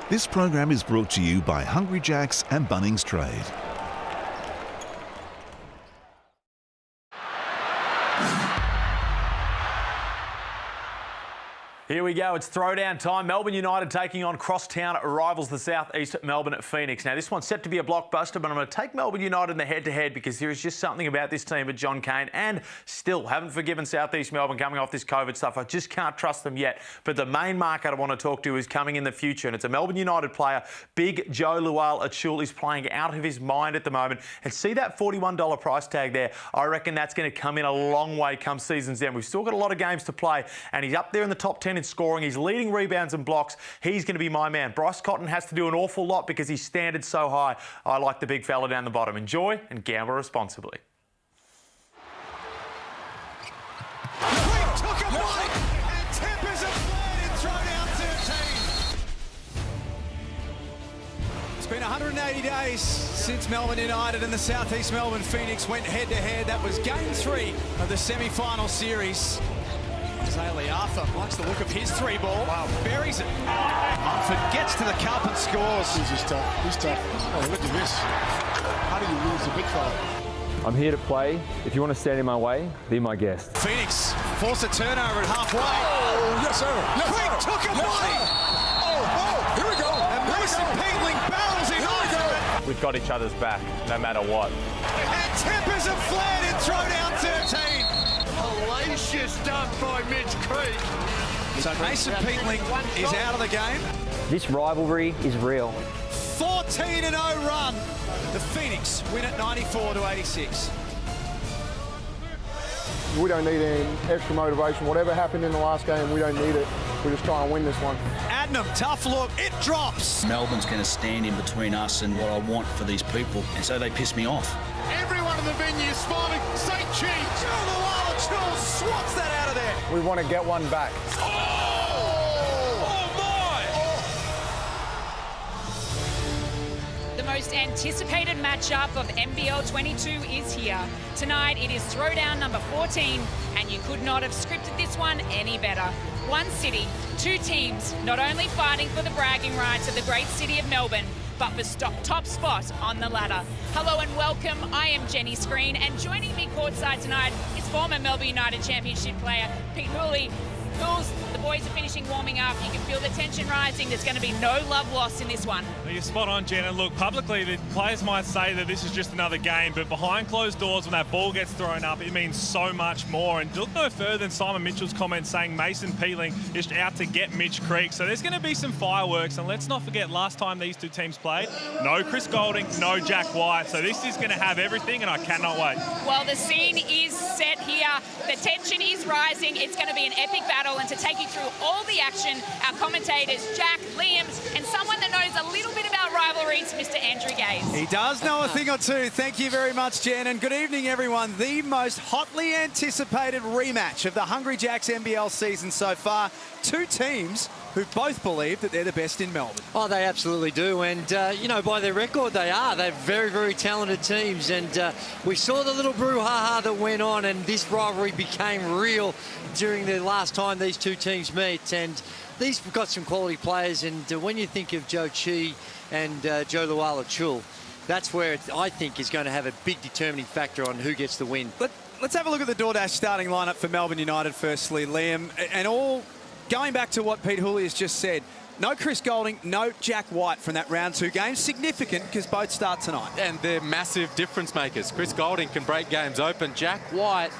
This program is brought to you by Hungry Jack's and Bunnings Trade. Here we go, it's throwdown time. Melbourne United taking on crosstown rivals, the South East Melbourne at Phoenix. Now, this one's set to be a blockbuster, but I'm going to take Melbourne United in the head-to-head because there is just something about this team at John Cain, and still haven't forgiven South East Melbourne coming off this COVID stuff. I just can't trust them yet. But the main market I want to talk to is coming in the future, and it's a Melbourne United player. Big Joe Lual-Achul is playing out of his mind at the moment. And see that $41 price tag there? I reckon that's going to come in a long way come season's end. We've still got a lot of games to play, and he's up there in the top 10 in scoring. He's leading rebounds and blocks. He's going to be my man. Bryce Cotton has to do an awful lot because his standard's so high. I like the big fella down the bottom. Enjoy and gamble responsibly. Took a bite and tempers a flat in throwdown 13. It's been 180 days since Melbourne United and the South East Melbourne Phoenix went head-to-head. That was Game 3 of the semi-final series. Zaylee Arthur likes the look of his three ball. Wow. Buries it. Mumford gets to the cup and scores. This is tough. He's tough. Oh, look at this. How do you lose the big fella? I'm here to play. If you want to stand in my way, be my guest. Phoenix force a turnover at halfway. Oh, yes, sir. Yes, Quick sir. took a yes, bite. Oh, here we go. And Mason Peatling barrels in onto it. We've got each other's back, no matter what. And tempers a flat in throwdown 13. Hellacious dunk by Mitch Creek. So Mason Peatling is out of the game. This rivalry is real. 14-0 run. The Phoenix win at 94-86. We don't need any extra motivation. Whatever happened in the last game, we don't need it. We're just trying to win this one. Adnam, tough look. It drops. Melbourne's going to stand in between us and what I want for these people, and so they piss me off. Everyone in the venue is smiling. St. Cheek. Joe Lual-Achul swats that out of there. We want to get one back. The most anticipated matchup of NBL22 is here. Tonight it is throwdown number 14, and you could not have scripted this one any better. One city, two teams, not only fighting for the bragging rights of the great city of Melbourne, but for top spot on the ladder. Hello and welcome, I am Jenny Screen, and joining me courtside tonight is former Melbourne United Championship player Pete Hooley. Hools, the boys are finishing warming up. You can feel the tension rising. There's going to be no love lost in this one. You're spot on, Jen. And look, publicly, the players might say that this is just another game, but behind closed doors, when that ball gets thrown up, it means so much more. And look no further than Simon Mitchell's comment saying Mason Peatling is out to get Mitch Creek. So there's going to be some fireworks. And let's not forget, last time these two teams played, no Chris Goulding, no Jack White. So this is going to have everything, and I cannot wait. Well, the scene is set here. The tension is rising. It's going to be an epic battle. And to take you through all the action, our commentators, Jack, Liam, and someone that knows a little bit about rivalries, Mr. Andrew Gaze. He does know a thing or two. Thank you very much, Jen, and good evening, everyone. The most hotly anticipated rematch of the Hungry Jacks NBL season so far. Two teams who both believe that they're the best in Melbourne. Oh, they absolutely do. And, you know, by their record, they are. They're very, very talented teams. And we saw the little brouhaha that went on, and this rivalry became real during the last time these two teams meet. And these have got some quality players. And when you think of Joe Chi and Joe Lual-Achul, that's where I think is going to have a big determining factor on who gets the win. Let's have a look at the DoorDash starting lineup for Melbourne United firstly, Liam. And all going back to what Pete Hooley has just said, no Chris Goulding, no Jack White from that round 2 game. Significant because both start tonight. And they're massive difference makers. Chris Goulding can break games open. Jack White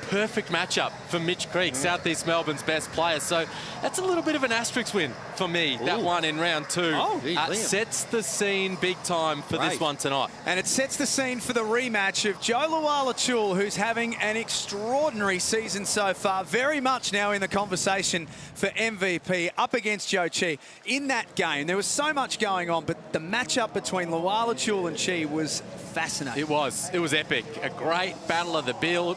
perfect matchup for Mitch Creek, Southeast Melbourne's best player. So that's a little bit of an asterisk win for me, that one in round 2. Sets the scene big time for this one tonight. And it sets the scene for the rematch of Joe Luala-Chul, who's having an extraordinary season so far, very much now in the conversation for MVP, up against Joe Chi. In that game, there was so much going on, but the matchup between Luala-Chul and Chi was fascinating. It was epic. A great battle of the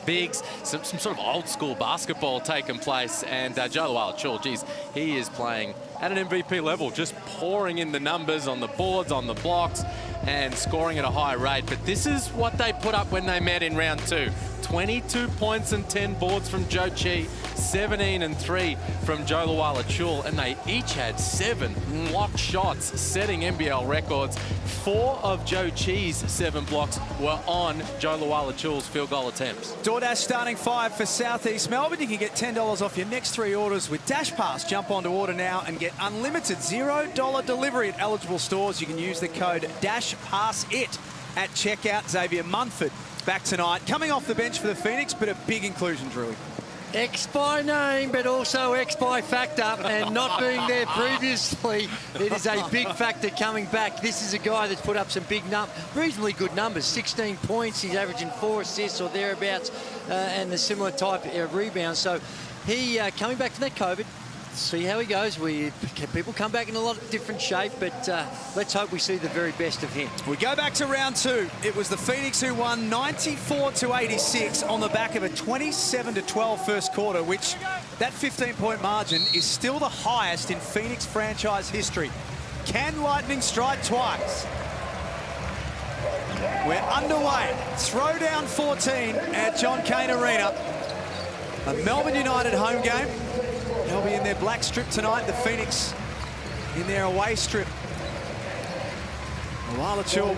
bigs, some sort of old school basketball taking place. And Joe Luala-Chul, geez, he is playing at an MVP level, just pouring in the numbers on the boards, on the blocks, and scoring at a high rate. But this is what they put up when they met in round 2. 22 points and 10 boards from Joe Chi, 17 and 3 from Joe Luala-Chul, and they each had 7 block shots, setting NBL records. 4 of Joe Chi's 7 blocks were on Joe Luala-Chul's field goal attempts. DoorDash starting 5 for Southeast Melbourne. You can get $10 off your next 3 orders with Dash Pass. Jump on to order now and get unlimited $0 delivery at eligible stores. You can use the code DashPassIT at checkout. Xavier Munford back tonight, coming off the bench for the Phoenix, but a big inclusion, Drewy. X by name, but also X by factor, and not being there previously, it is a big factor coming back. This is a guy that's put up some big, reasonably good numbers. 16 points, he's averaging 4 assists or thereabouts, and the similar type of rebounds. So he coming back from that COVID. See how he goes. People come back in a lot of different shape, but let's hope we see the very best of him. We go back to round 2. It was the Phoenix who won 94-86 on the back of a 27-12 first quarter, which that 15-point margin is still the highest in Phoenix franchise history. Can Lightning strike twice? We're underway. Throwdown 14 at John Cain Arena. A Melbourne United home game. They'll be in their black strip tonight. The Phoenix in their away strip. Luala-Chul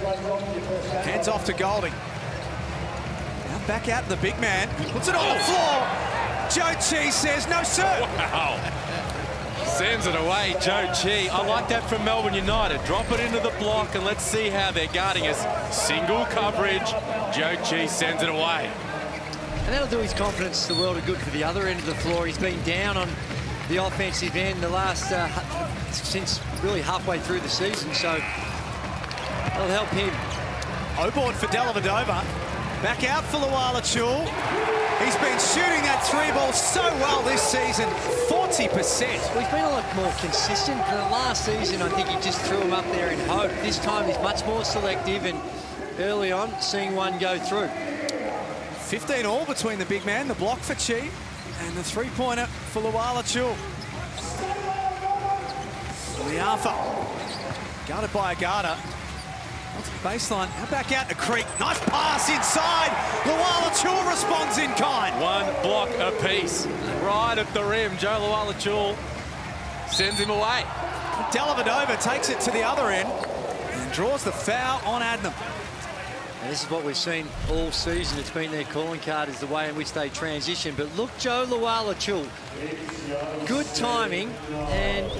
hands off to Golding. Now back out to the big man. Puts it on the floor. Joe Chi says, no, sir. Wow. Sends it away, Joe Chi. I like that from Melbourne United. Drop it into the block and let's see how they're guarding us. Single coverage. Joe Chi sends it away. And that'll do his confidence the world of good for the other end of the floor. He's been down on the offensive end the last, since really halfway through the season, so that'll help him. O-board for Dellavedova. Back out for Luala-Chul. He's been shooting that 3-ball so well this season, 40%. Well, he's been a lot more consistent. The last season, I think he just threw him up there in hope. This time he's much more selective, and early on, seeing one go through. 15 all between the big man, the block for Chi, and the 3-pointer for Luala-Chul. Liafa, guarded by Agata. Baseline, now back out to Creek. Nice pass inside. Luala-Chul responds in kind. 1 block apiece. Right at the rim, Joe Luala-Chul sends him away. Dellavedova takes it to the other end and draws the foul on Adnam. And this is what we've seen all season. It's been their calling card, is the way in which they transition. But look, Joe Luala-Chul, good timing, and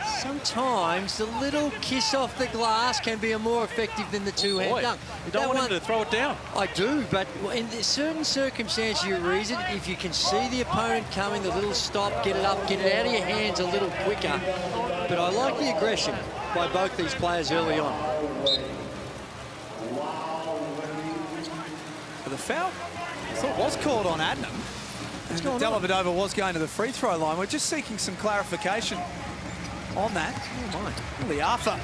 sometimes the little kiss off the glass can be more effective than the two-hand dunk. You don't want him to throw it down. I do, but in certain circumstances you reason, if you can see the opponent coming, the little stop, get it up, get it out of your hands a little quicker. But I like the aggression by both these players early on. The foul, I thought, was called on Adnam. And Dellavedova was going to the free throw line. We're just seeking some clarification on that. Oh my. Liafa,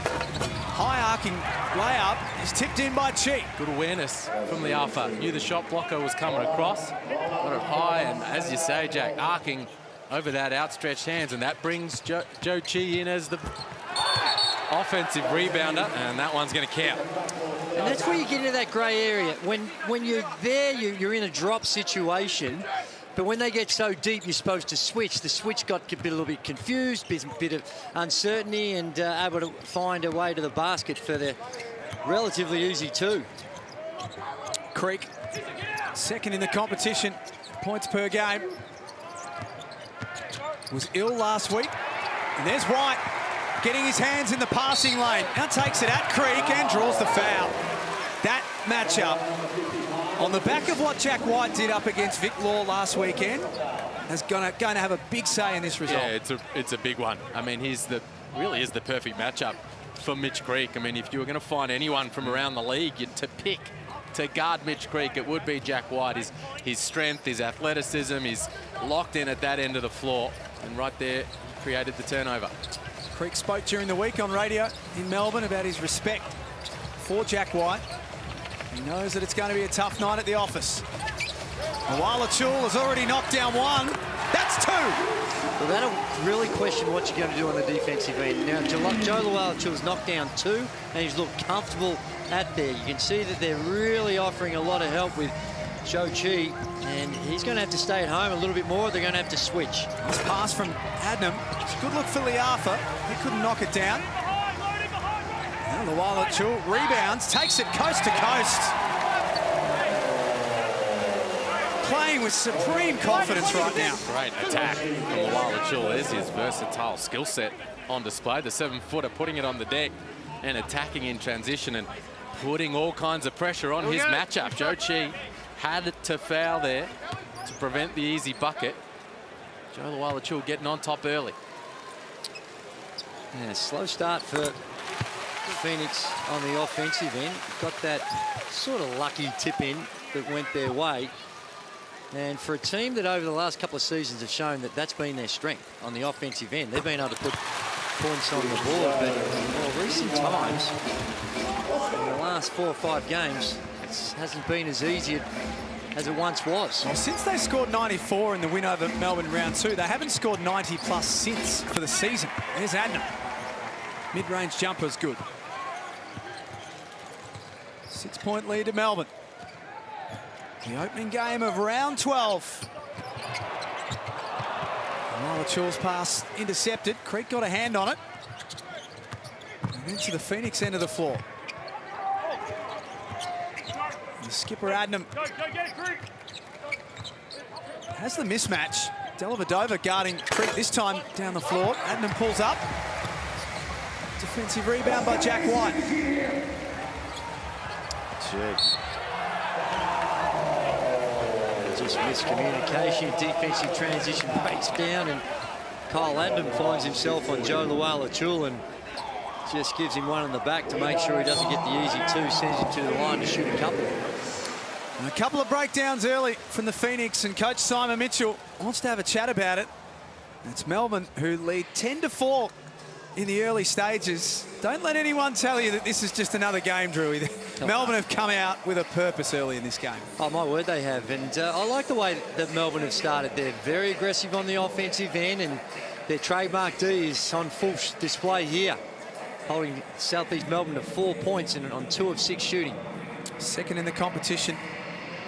high arcing layup is tipped in by Chi. Good awareness from Liafa. Knew the shot blocker was coming across. Got it high, and as you say, Jack, arcing over that outstretched hands, and that brings Joe Chi in as the offensive rebounder, and that one's going to count. And that's where you get into that grey area. When you're there, you're in a drop situation, but when they get so deep, you're supposed to switch. The switch got a little bit confused, a bit of uncertainty, and able to find a way to the basket for the relatively easy 2. Creek, second in the competition, points per game. Was ill last week. And there's White, getting his hands in the passing lane. Now takes it at Creek and draws the foul. That matchup On the back of what Jack White did up against Vic Law last weekend, is going to have a big say in this result. Yeah, it's a big one. I mean, really is the perfect matchup for Mitch Creek. I mean, if you were going to find anyone from around the league to pick to guard Mitch Creek, it would be Jack White. His strength, his athleticism, he's locked in at that end of the floor, and right there, he created the turnover. Creek spoke during the week on radio in Melbourne about his respect for Jack White. He knows that it's going to be a tough night at the office. While Chul has already knocked down one. That's two. Well, that'll really question what you're going to do on the defensive end. Now, Joe Luala-Chul's knocked down two, and he's looked comfortable at there. You can see that they're really offering a lot of help with Joe Chi, and he's going to have to stay at home a little bit more. They're going to have to switch. This pass from Adnam. It's a good look for Liafa. He couldn't knock it down. Now Luala-Chul rebounds, takes it coast to coast. Playing with supreme confidence right now. Great attack from Luala-Chul. There's his versatile skill set on display. The 7-footer putting it on the deck and attacking in transition and putting all kinds of pressure on his matchup. Joe Chi had to foul there to prevent the easy bucket. Joe Luala-Chul getting on top early. Yeah, slow start for Phoenix on the offensive end. Got that sort of lucky tip in that went their way. And for a team that over the last couple of seasons have shown that that's been their strength on the offensive end, they've been able to put points on the board. But in recent times, in the last 4 or 5 games, it hasn't been as easy as it once was. Well, since they scored 94 in the win over Melbourne round 2, they haven't scored 90 plus since for the season. There's Adnam. Mid-range jumper's good. 6-point lead to Melbourne. The opening game of round 12. Luala-Chul's pass intercepted. Creek got a hand on it. And then to the Phoenix end of the floor. The skipper Adnam has the mismatch. Dellavedova guarding Creek this time down the floor. Adnam pulls up. Defensive rebound by Jack White. Jeez. Just miscommunication, defensive transition breaks down, and Kyle Adnam finds himself on Joe Luala-Chul and just gives him one in the back to make sure he doesn't get the easy two, sends him to the line to shoot a couple. And a couple of breakdowns early from the Phoenix, and coach Simon Mitchell wants to have a chat about it. It's Melbourne who lead 10-4 in the early stages. Don't let anyone tell you that this is just another game, Drewy. Melbourne have come out with a purpose early in this game. Oh, my word, they have. And I like the way that Melbourne have started. They're very aggressive on the offensive end, and their trademark D is on full display here, holding Southeast Melbourne to 4 points and on 2 of 6 shooting. Second in the competition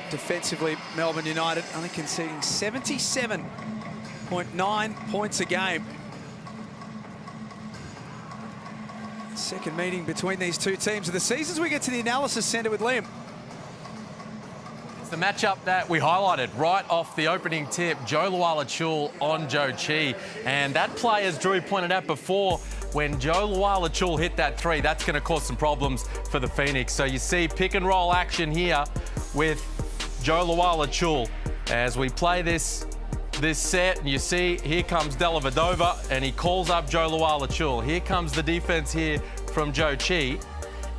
defensively, Melbourne United only conceding 77.9 points a game. Second meeting between these two teams of the season as we get to the analysis centre with Liam. It's the matchup that we highlighted right off the opening tip. Joe Luala-Chul on Joe Chi. And that play, as Drew pointed out before, when Joe Luala-Chul hit that three, that's going to cause some problems for the Phoenix. So you see pick and roll action here with Joe Luala-Chul as we play this set, and you see here comes Dellavedova and he calls up Joe Luala-Chul. Here comes the defense here from Joe Chi,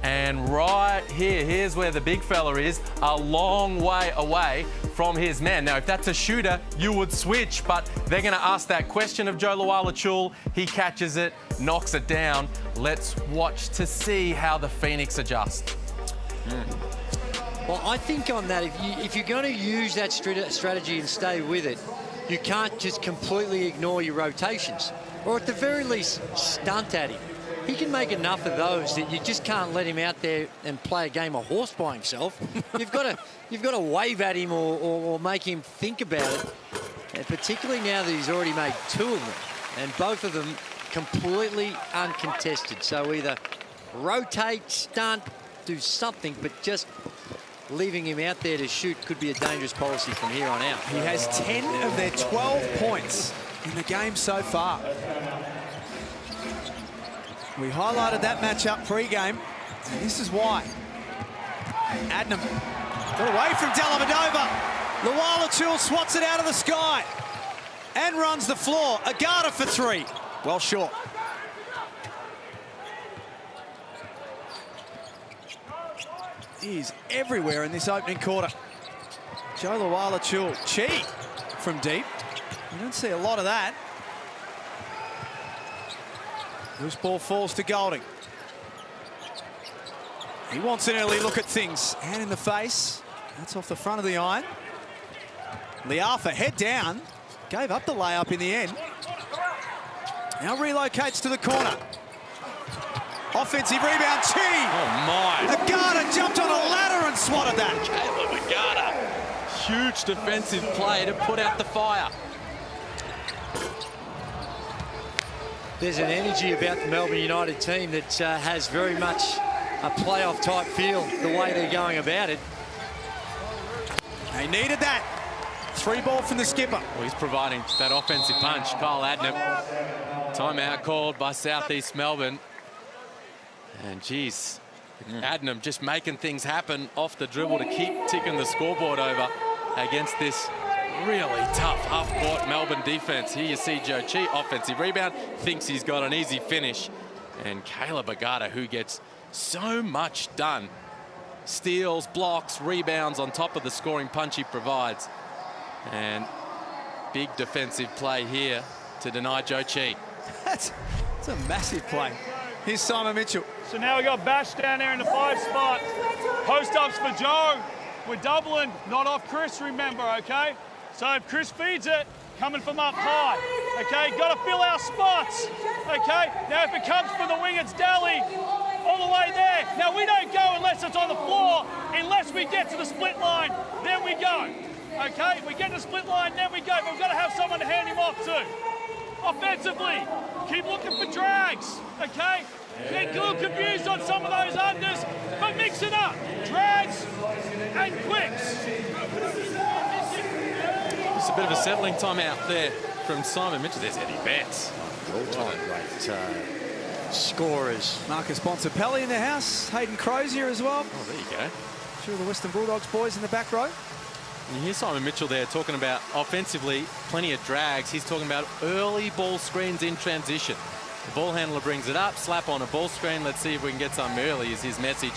and right here's where the big fella is, a long way away from his man. Now if that's a shooter you would switch, but they're going to ask that question of Joe Luala-Chul. He catches it, knocks it down. Let's watch to see how the Phoenix adjust. Well, I think on that, if you're going to use that strategy and stay with it, you can't just completely ignore your rotations, or at the very least stunt at him. He can make enough of those that you just can't let him out there and play a game of horse by himself. You've got to wave at him or make him think about it, and particularly now that he's already made 2 of them, and both of them completely uncontested. So either rotate, stunt, do something, but just leaving him out there to shoot could be a dangerous policy from here on out. He has 10 of their 12 points in the game so far. We highlighted that matchup pre-game, and this is why. Adnam Got away from Dellavedova. Luala-Chul swats it out of the sky and runs the floor. Agata for three. Well short. He's everywhere in this opening quarter. Joe Luala-Chul. Chi from deep. You don't see a lot of that. Loose ball falls to Golding. He wants an early look at things. Hand in the face. That's off the front of the iron. Liafa head down. Gave up the layup in the end. Now relocates to the corner. Offensive rebound, Chi. Oh, my. Agata jumped on a ladder and swatted that. Caleb Agata. Huge defensive play to put out the fire. There's an energy about the Melbourne United team that has very much a playoff type feel, the way they're going about it. They needed that. Three ball from the skipper. Well, he's providing that offensive punch. Kyle Adnam. Timeout called by Southeast Melbourne. And geez, Adnam just making things happen off the dribble to keep ticking the scoreboard over against this really tough half-court Melbourne defense. Here you see Joe Chi, offensive rebound, thinks he's got an easy finish. And Caleb Agata, who gets so much done. Steals, blocks, rebounds on top of the scoring punch he provides. And big defensive play here to deny Joe Chi. That's a massive play. Here's Simon Mitchell. So now we got Bash down there in the 5 spot. Post-ups for Joe. We're doubling, not off Chris, remember, okay? So if Chris feeds it, coming from up high, okay? Got to fill our spots, okay? Now if it comes from the wing, it's Daly all the way there. Now we don't go unless it's on the floor, unless we get to the split line, then we go, okay? We get to the split line, then we go, but we've got to have someone to hand him off to. Offensively, keep looking for drags, okay? Get a little confused on some of those unders, but mix it up. Drags and quicks. Just a bit of a settling time out there from Simon Mitchell. There's Eddie Betts. All-time great scorers. Marcus Bontempelli in the house. Hayden Crozier as well. Oh, there you go. Two of the Western Bulldogs boys in the back row. You hear Simon Mitchell there talking about offensively, plenty of drags. He's talking about early ball screens in transition. The ball handler brings it up, slap on a ball screen. Let's see if we can get some early is his message.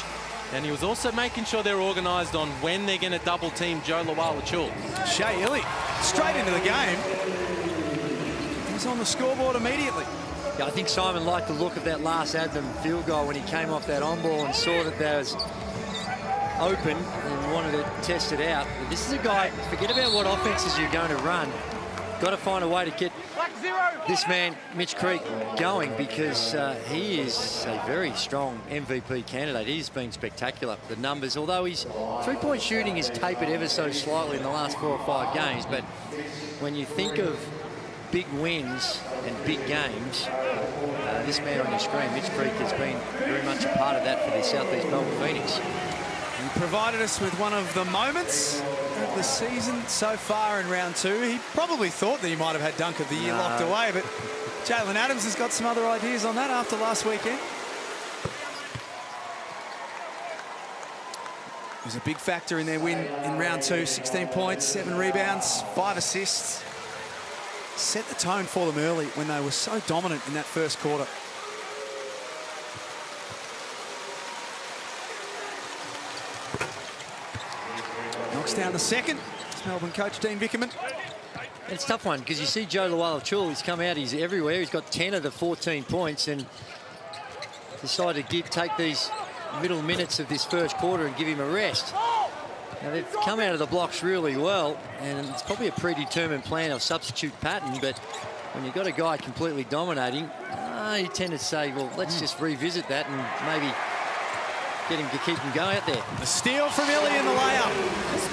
And he was also making sure they're organised on when they're going to double team Joe Luala-Chul. Shea Illy straight into the game. He's on the scoreboard immediately. Yeah, I think Simon liked the look of that last Adnam field goal when he came off that on ball and saw that there was open and wanted to test it out. But this is a guy, forget about what offenses you're going to run. Got to find a way to get this man, Mitch Creek, going, because he is a very strong MVP candidate. He's been spectacular. The numbers, although his three-point shooting has tapered ever so slightly in the last 4 or 5 games, but when you think of big wins and big games, this man on your screen, Mitch Creek, has been very much a part of that for the Southeast Melbourne Phoenix. He provided us with one of the moments of the season so far in round 2. He probably thought that he might have had Dunk of the Year locked away, but Jalen Adams has got some other ideas on that after last weekend. He was a big factor in their win in round 2. 16 points, 7 rebounds, 5 assists. Set the tone for them early when they were so dominant in that first quarter. Knocks down the second. It's Melbourne coach Dean Vickerman. It's a tough one because you see Joe Luala-Chul, he's come out, he's everywhere. He's got 10 of the 14 points and decided to take these middle minutes of this first quarter and give him a rest. Now, they've come out of the blocks really well, and it's probably a predetermined plan or substitute pattern, but when you've got a guy completely dominating, you tend to say, well, let's just revisit that and maybe get him to keep him going out there. A steal from Illy in the layup.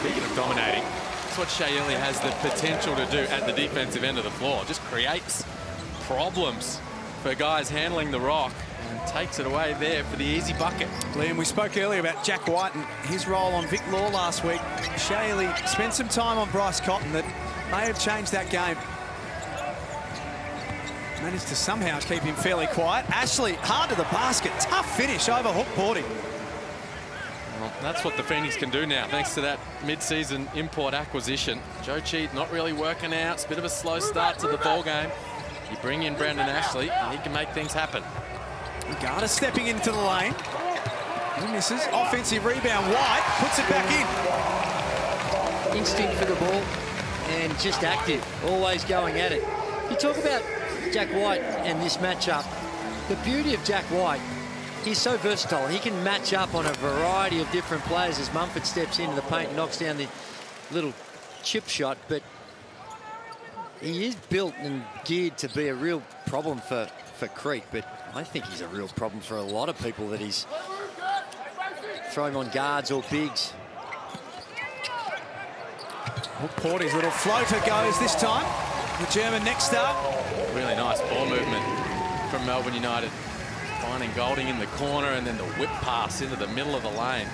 Speaking of dominating, that's what Shea Illy has the potential to do at the defensive end of the floor. Just creates problems for guys handling the rock and takes it away there for the easy bucket. Liam, we spoke earlier about Jack White and his role on Vic Law last week. Shea Illy spent some time on Bryce Cotton that may have changed that game. Managed to somehow keep him fairly quiet. Ashley, hard to the basket. Tough finish over hook boarding. Well, That's what the Phoenix can do now, thanks to that mid-season import acquisition. Joe Chi not really working out. It's a bit of a slow start to the ball game. You bring in Brandon Ashley, and he can make things happen. Garda stepping into the lane. He misses. Offensive rebound. White puts it back in. Instinct for the ball and just active, always going at it. You talk about Jack White and this matchup. The beauty of Jack White, he's so versatile. He can match up on a variety of different players as Mumford steps into the paint and knocks down the little chip shot, but he is built and geared to be a real problem for Creek, but I think he's a real problem for a lot of people that he's throwing on guards or bigs. Porty's little floater goes this time. The German next up. Really nice ball movement from Melbourne United. Finding Golding in the corner and then the whip pass into the middle of the lane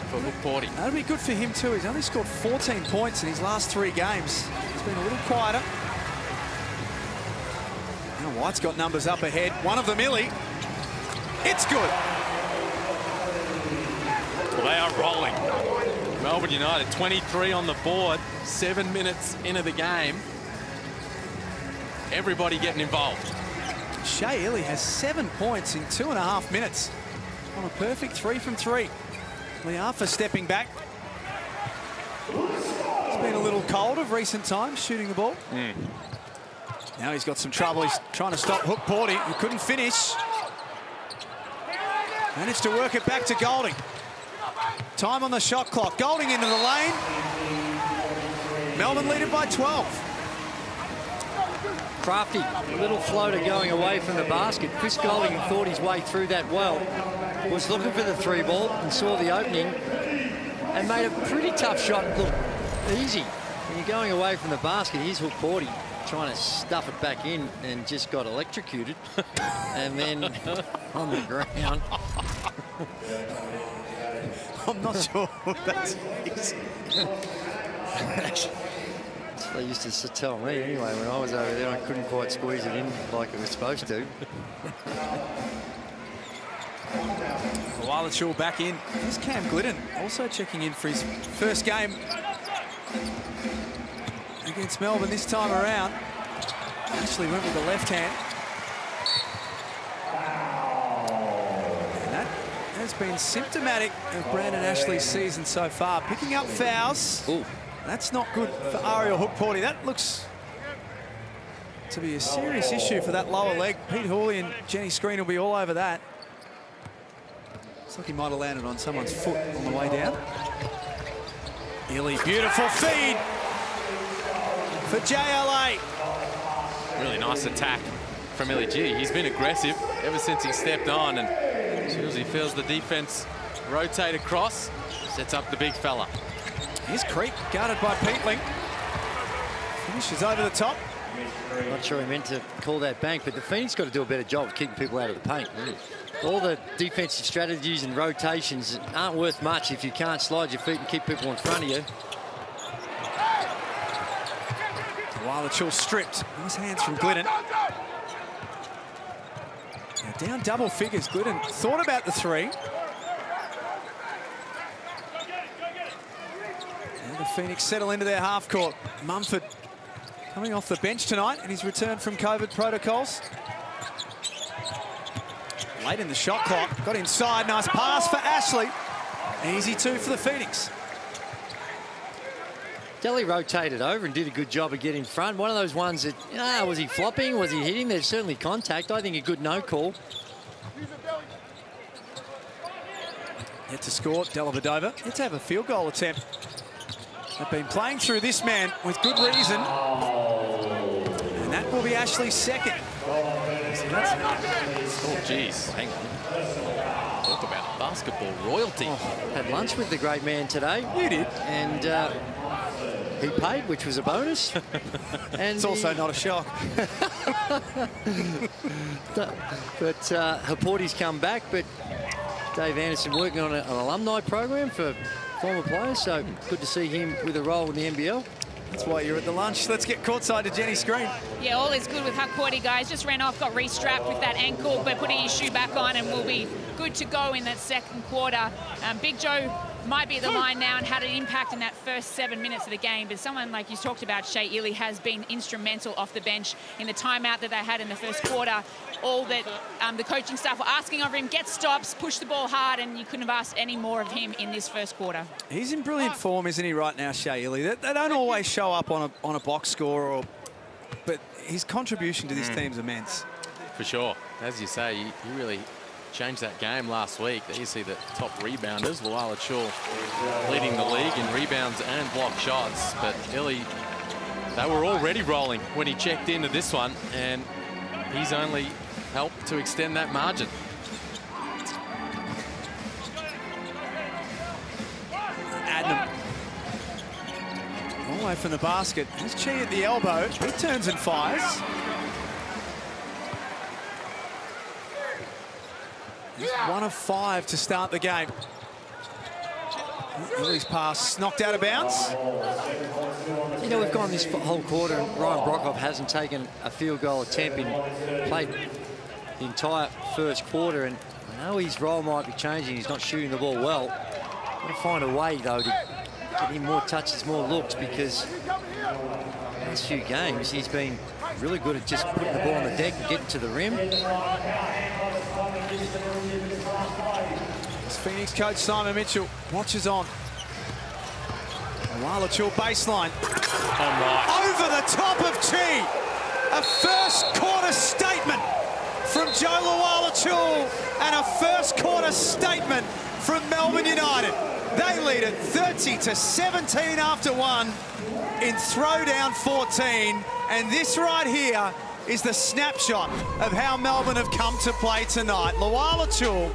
for Hook Porty. That'll be good for him too. He's only scored 14 points in his last 3 games. He's been a little quieter. Now White's got numbers up ahead. One of them, Illy. It's good. Well, they are rolling. Melbourne United 23 on the board, 7 minutes into the game. Everybody getting involved. Shea Illy has 7 points in 2.5 minutes on a perfect 3 from 3. Liafa stepping back. He's been a little cold of recent times shooting the ball. Now he's got some trouble. He's trying to stop Hook Porty, who couldn't finish. Managed to work it back to Golding. Time on the shot clock. Golding into the lane. Melbourne lead it by 12. Crafty, a little floater going away from the basket. Chris Golding thought his way through that well. Was looking for the 3 ball and saw the opening and made a pretty tough shot look easy. When you're going away from the basket, here's Hook Porty trying to stuff it back in and just got electrocuted. And then on the ground. I'm not sure what that is. They used to tell me anyway when I was over there. I couldn't quite squeeze it in like it was supposed to. Walachul back in. Here's Cam Glidden also checking in for his first game against Melbourne this time around. Actually went with the left hand. And that has been symptomatic of Brandon Ashley's season so far. Picking up fouls. Ooh. That's not good for Ariel Hook Porty. That looks to be a serious issue for that lower leg. Pete Hawley and Jenny Screen will be all over that. Looks like he might have landed on someone's foot on the way down. Illy, beautiful feed for JLA. Really nice attack from Illy G. He's been aggressive ever since he stepped on, and as soon as he feels the defense rotate across, sets up the big fella. Here's Creek, guarded by Peatling. Finishes over the top. Not sure he meant to call that bank, but the Phoenix got to do a better job of keeping people out of the paint. All the defensive strategies and rotations aren't worth much if you can't slide your feet and keep people in front of you. Walachul stripped. Nice hands from Glidden. Now down double figures. Glidden thought about the 3. And the Phoenix settle into their half court. Mumford coming off the bench tonight in his return from COVID protocols. Late in the shot clock. Got inside. Nice pass for Ashley. Easy 2 for the Phoenix. Delhi rotated over and did a good job of getting in front. One of those ones that, was he flopping? Was he hitting? There's certainly contact. I think a good no call. Yet to score, Dellavedova. Yet to have a field goal attempt. They've been playing through this man with good reason. And that will be Ashley's second. Oh, geez. Hang on. Talk about basketball royalty. Had lunch with the great man today. You did. And he paid, which was a bonus. And it's also not a shock. But Porty's come back, but Dave Anderson working on an alumni program for former players, so good to see him with a role in the NBL. That's why you're at the lunch. Let's get courtside to Jenny Screen. Yeah, all is good with Hook Porty, guys. Just ran off, got restrapped with that ankle, but putting his shoe back on and will be good to go in that second quarter. Big Joe might be at the line now and had an impact in that first 7 minutes of the game. But someone like you talked about, Shea Ely, has been instrumental off the bench in the timeout that they had in the first quarter. All that the coaching staff were asking of him, get stops, push the ball hard, and you couldn't have asked any more of him in this first quarter. He's in brilliant form, isn't he, right now, Shea Ely? They don't always show up on a box score, but his contribution to this team's immense. For sure. As you say, he really changed that game last week. There you see the top rebounders, Luala Chul leading the league in rebounds and block shots. But Illy, they were already rolling when he checked into this one, and he's only helped to extend that margin. Adnam. All the way from the basket. Here's Chi at the elbow. He turns and fires. He's 1 of 5 to start the game. Illy's pass knocked out of bounds. You know, we've gone this whole quarter and Ryan Brockhoff hasn't taken a field goal attempt and played the entire first quarter, and I know his role might be changing. He's not shooting the ball well. Got to find a way, though, to get him more touches, more looks, because the last few games he's been really good at just putting the ball on the deck and getting to the rim. As Phoenix coach Simon Mitchell watches on. Luala Chul baseline. Oh my. Over the top of Chi. A first quarter statement from Joe Luala Chul and a first quarter statement from Melbourne United. They lead it 30-17 after 1 in throwdown 14. And this right here is the snapshot of how Melbourne have come to play tonight. Luala Chul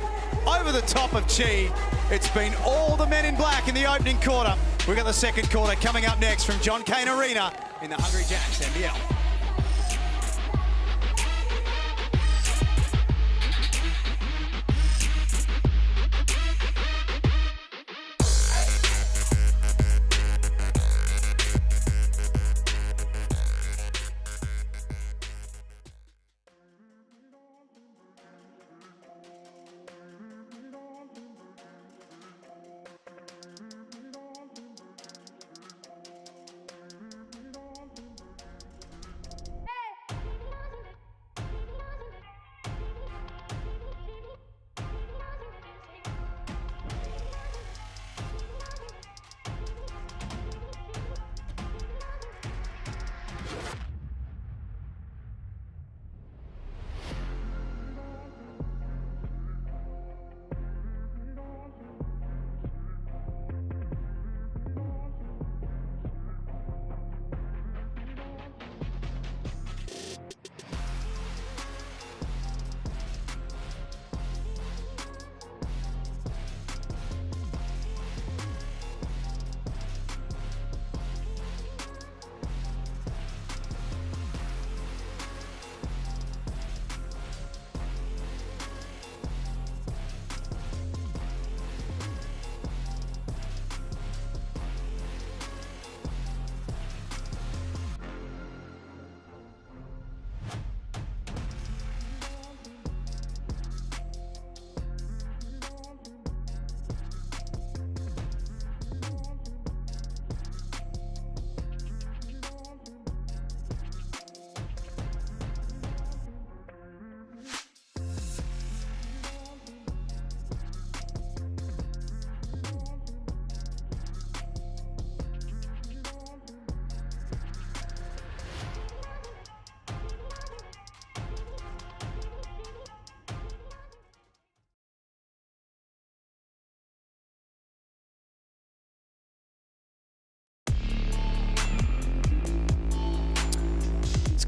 over the top of Chi. It's been all the men in black in the opening quarter. We've got the second quarter coming up next from John Cain Arena in the Hungry Jacks NBL.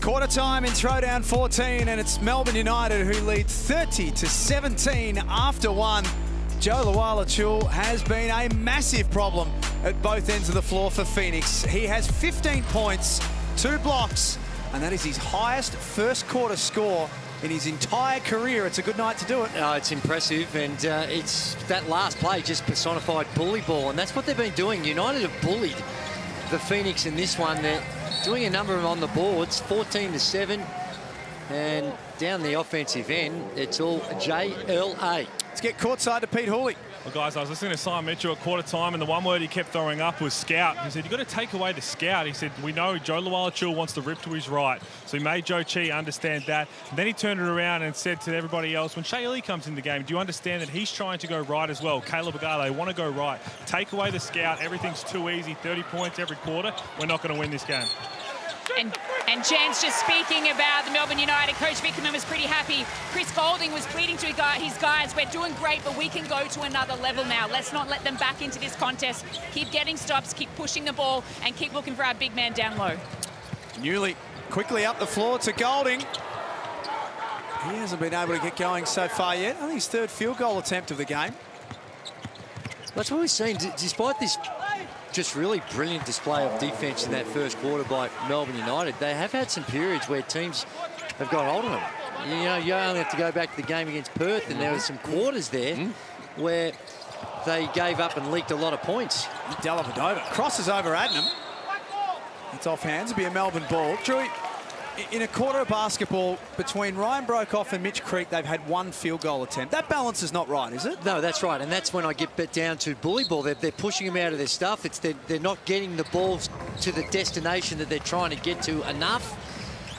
Quarter time in throwdown 14, and it's Melbourne United who lead 30-17 after 1. Joe Luala Chul has been a massive problem at both ends of the floor for Phoenix. He has 15 points, 2 blocks, and that is his highest first quarter score in his entire career. It's a good night to do it. It's impressive, and it's that last play just personified bully ball, and that's what they've been doing. United have bullied the Phoenix in this one. They're doing a number of them on the boards, 14-7, and down the offensive end, it's all JLA. Let's get courtside to Pete Hooley. Well, guys, I was listening to Simon Mitchell at quarter time, and the one word he kept throwing up was scout. He said, you've got to take away the scout. He said, we know Joe Luala-Chul wants to rip to his right. So he made Joe Chi understand that. And then he turned it around and said to everybody else, when Shea Lee comes in the game, do you understand that he's trying to go right as well? Caleb Agale, they want to go right. Take away the scout. Everything's too easy. 30 points every quarter. We're not going to win this game. And Jan's just speaking about the Melbourne United. Coach Vickerman was pretty happy. Chris Golding was pleading to his guys, we're doing great, but we can go to another level now. Let's not let them back into this contest. Keep getting stops, keep pushing the ball, and keep looking for our big man down low. Newley quickly up the floor to Golding. He hasn't been able to get going so far yet. I think his third field goal attempt of the game. That's what we've seen. Despite this just really brilliant display of defence in that first quarter by Melbourne United, they have had some periods where teams have got hold of them. You know, you only have to go back to the game against Perth, and there were some quarters there where they gave up and leaked a lot of points. Dellavedova crosses over Adnam. It's off hands. It'll be a Melbourne ball. Drew, in a quarter of basketball, between Ryan Broekhoff and Mitch Creek, they've had one field goal attempt. That balance is not right, is it? No, that's right. And that's when I get down to bully ball. They're pushing them out of their stuff. They're not getting the ball to the destination that they're trying to get to enough.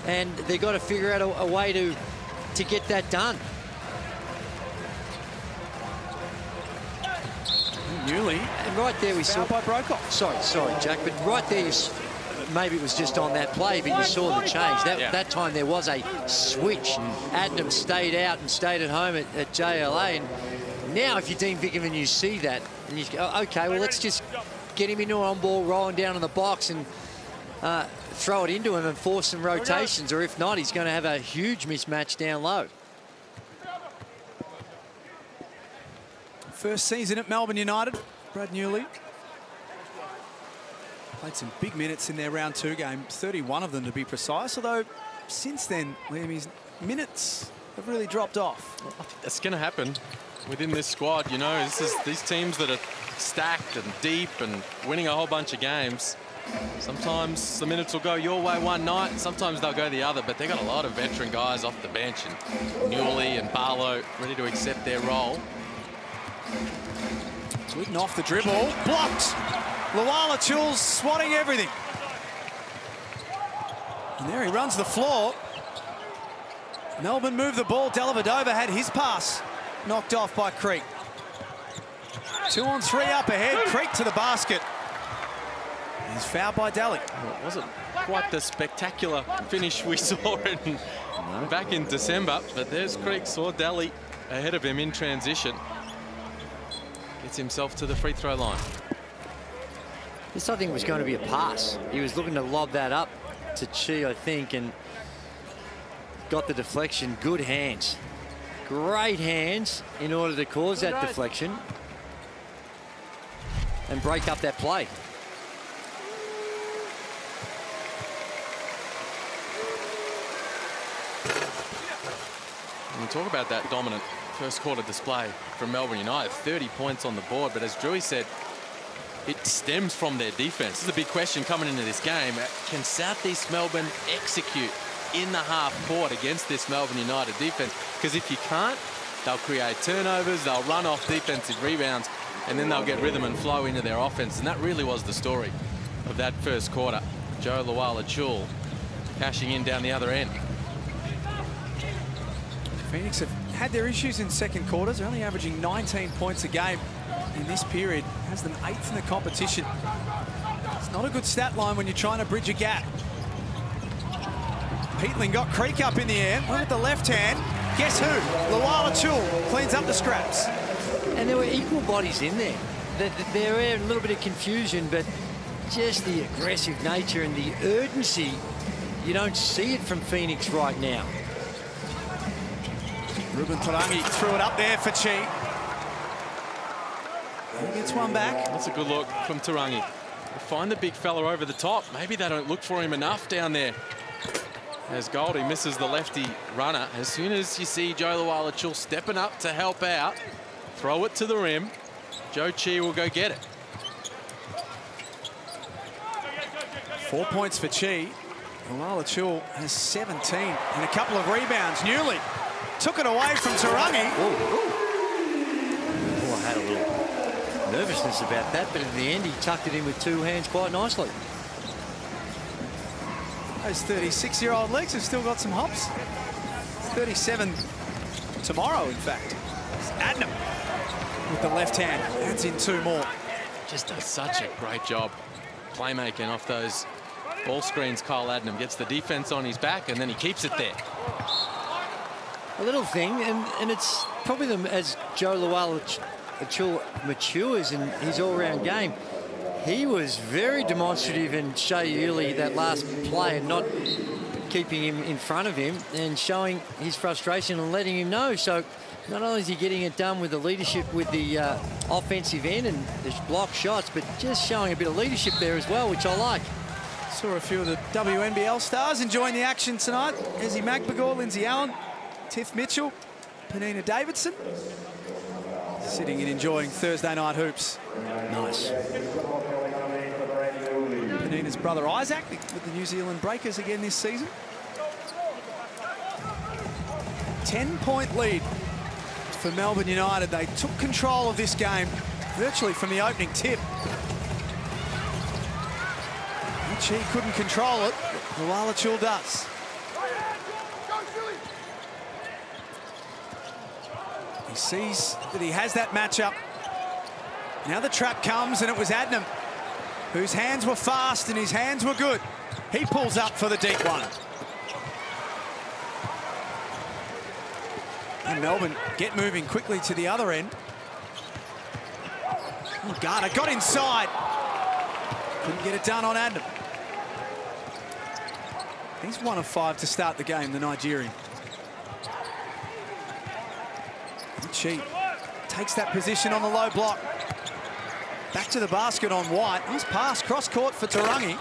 And they've got to figure out a way to get that done. Newley. And right there we saw... by Broekhoff. Sorry, Jack. But right there, maybe it was just on that play, but you saw the change. That time there was a switch. Adnam stayed out and stayed at home at JLA. And now if you're Dean Vickerman, you see that. And you go, OK, well, let's just get him into an on-ball, rolling down in the box and throw it into him and force some rotations. Or if not, he's going to have a huge mismatch down low. First season at Melbourne United, Brad Newley. Played some big minutes in their round 2 game, 31 of them to be precise, although since then, Liam, his minutes have really dropped off. Well, I think that's going to happen within this squad. You know, these teams that are stacked and deep and winning a whole bunch of games. Sometimes the minutes will go your way one night, sometimes they'll go the other, but they've got a lot of veteran guys off the bench, and Newley and Barlow ready to accept their role. Glidden off the dribble, blocked. Luala-Chul's swatting everything. And there he runs the floor. Melbourne moved the ball. Dellavedova had his pass knocked off by Creek. 2 on 3 up ahead. Creek to the basket. He's fouled by Daly. Well, it wasn't quite the spectacular finish we saw back in December, but there's Creek, saw Daly ahead of him in transition. Gets himself to the free throw line. This, I think, was going to be a pass. He was looking to lob that up to Chi, I think, and got the deflection. Good hands. Great hands in order to cause that deflection and break up that play. And we talk about that dominant first quarter display from Melbourne United. 30 points on the board, but as Drewy said, it stems from their defense. This is a big question coming into this game. Can South East Melbourne execute in the half court against this Melbourne United defense? Because if you can't, they'll create turnovers, they'll run off defensive rebounds, and then they'll get rhythm and flow into their offense. And that really was the story of that first quarter. Joe Luala-Chul cashing in down the other end. Phoenix have had their issues in second quarters. They're only averaging 19 points a game in this period. Has them 8th in the competition. It's not a good stat line when you're trying to bridge a gap. Peatling got Creek up in the air. Went with the left hand. Guess who? Luala-Chul cleans up the scraps. And there were equal bodies in there. There were a little bit of confusion, but just the aggressive nature and the urgency, you don't see it from Phoenix right now. Ruben Tarangi threw it up there for Chi. He gets one back. That's a good look from Tarangi. Find the big fella over the top. Maybe they don't look for him enough down there. As Goldie misses the lefty runner. As soon as you see Joe Luala-Chul stepping up to help out, throw it to the rim, Joe Chi will go get it. 4 points for Chi. Luala-Chul has 17 and a couple of rebounds. Newley took it away from Tarangi. Oh, I had a little nervousness about that, but in the end, he tucked it in with two hands quite nicely. Those 36-year-old legs have still got some hops. 37 tomorrow, in fact. It's Adnam with the left hand. Adds in two more. Just does such a great job playmaking off those ball screens. Kyle Adnam gets the defense on his back, and then he keeps it there. A little thing, and it's probably as Joe Lual-Acuil matures in his all-round game. He was very demonstrative in Shea Ely, that last play, and not keeping him in front of him and showing his frustration and letting him know. So not only is he getting it done with the leadership with the offensive end and the block shots, but just showing a bit of leadership there as well, which I like. Saw a few of the WNBL stars enjoying the action tonight. Ezzy Magbagor, Lindsay Allen, Tiff Mitchell, Penina Davidson. Sitting and enjoying Thursday night hoops. Nice. Penina's brother Isaac with the New Zealand Breakers again this season. 10-point lead for Melbourne United. They took control of this game virtually from the opening tip. He couldn't control it. Lual-Acuil does. He sees that he has that matchup. Now the trap comes, and it was Adnam, whose hands were fast and his hands were good. He pulls up for the deep one. And Melbourne get moving quickly to the other end. Oh, Garter got inside. Couldn't get it done on Adnam. He's 1 of 5 to start the game, the Nigerian. She takes that position on the low block. Back to the basket on White. Nice pass, cross court for Tarangi.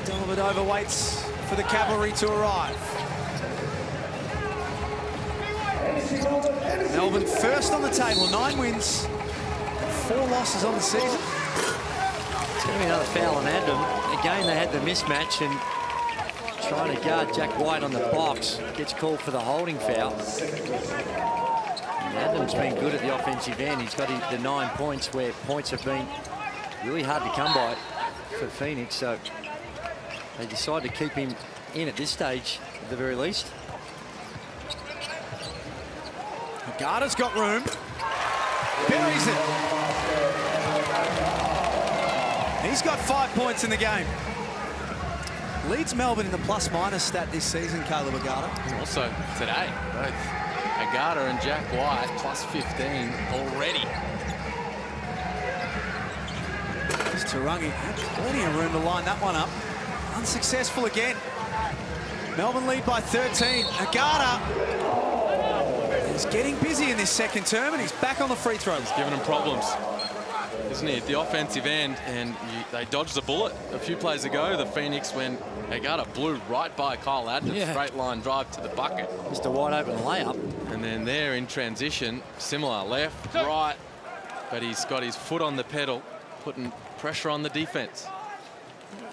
Dellavedova waits for the cavalry to arrive. Melbourne first on the table, 9 wins, 4 losses on the season. It's going to be another foul on Adnam. Again, they had the mismatch, and trying to guard Jack White on the box. Gets called for the holding foul. And Adnam's been good at the offensive end. He's got the 9 points, where points have been really hard to come by for Phoenix. So they decide to keep him in at this stage, at the very least. Garter's got room. Buries it. He's got 5 points in the game. Leads Melbourne in the plus-minus stat this season, Caleb Agata. Also today, both Agata and Jack White plus 15 already. There's Tarangi had plenty of room to line that one up. Unsuccessful again. Melbourne lead by 13. Agata is getting busy in this second term, and he's back on the free throw. He's giving them problems, isn't he, at the offensive end, and they dodged the bullet a few plays ago. The Phoenix, when Agata blew right by Kyle Adnam, straight line drive to the bucket. Just a wide open layup. And then there in transition, similar, left, right, but he's got his foot on the pedal, putting pressure on the defense.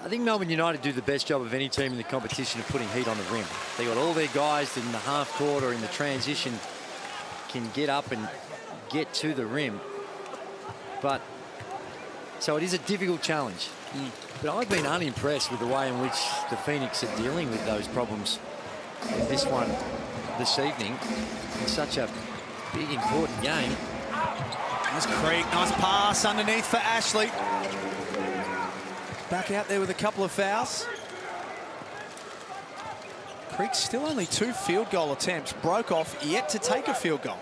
I think Melbourne United do the best job of any team in the competition of putting heat on the rim. They got all their guys in the half court or in the transition can get up and get to the rim. But so it is a difficult challenge. But I've been unimpressed with the way in which the Phoenix are dealing with those problems in this one this evening. In such a big, important game. There's Creek, nice pass underneath for Ashley. Back out there with a couple of fouls. Creek still only 2 field goal attempts. Broke off, yet to take a field goal.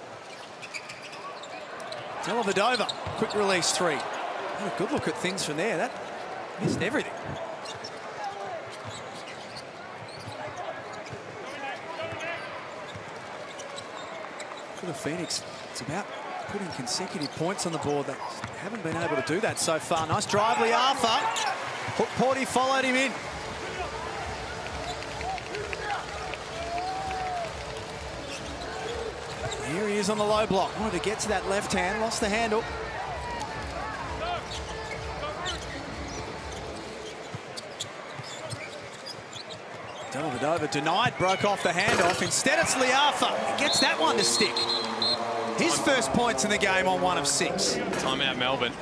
Dellavedova, quick release 3. Had a good look at things from there. That missed everything. For the Phoenix, it's about putting consecutive points on the board. They haven't been able to do that so far. Nice drive, Liafa. Porty followed him in. Here he is on the low block. Wanted to get to that left hand, lost the handle. Dellavedova denied, broke off the handoff. Instead, it's Liafa. He gets that one to stick. His first points in the game on 1 of 6. Timeout Melbourne.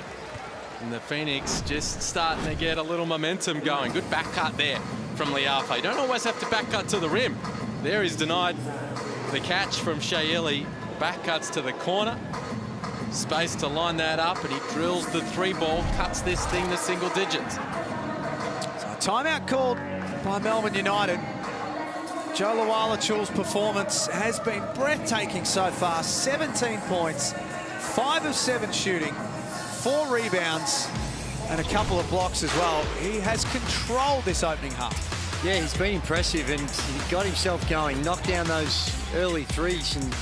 And the Phoenix just starting to get a little momentum going. Good back cut there from Liafa. You don't always have to back cut to the rim. There he's denied the catch from Shayeli. Back cuts to the corner. Space to line that up, and he drills the 3-ball, cuts this thing to single digits. So a timeout called by Melbourne United. Joe Luala-Chul's performance has been breathtaking so far. 17 points, 5 of 7 shooting, 4 rebounds, and a couple of blocks as well. He has controlled this opening half. Yeah, he's been impressive, and he got himself going, knocked down those early threes, and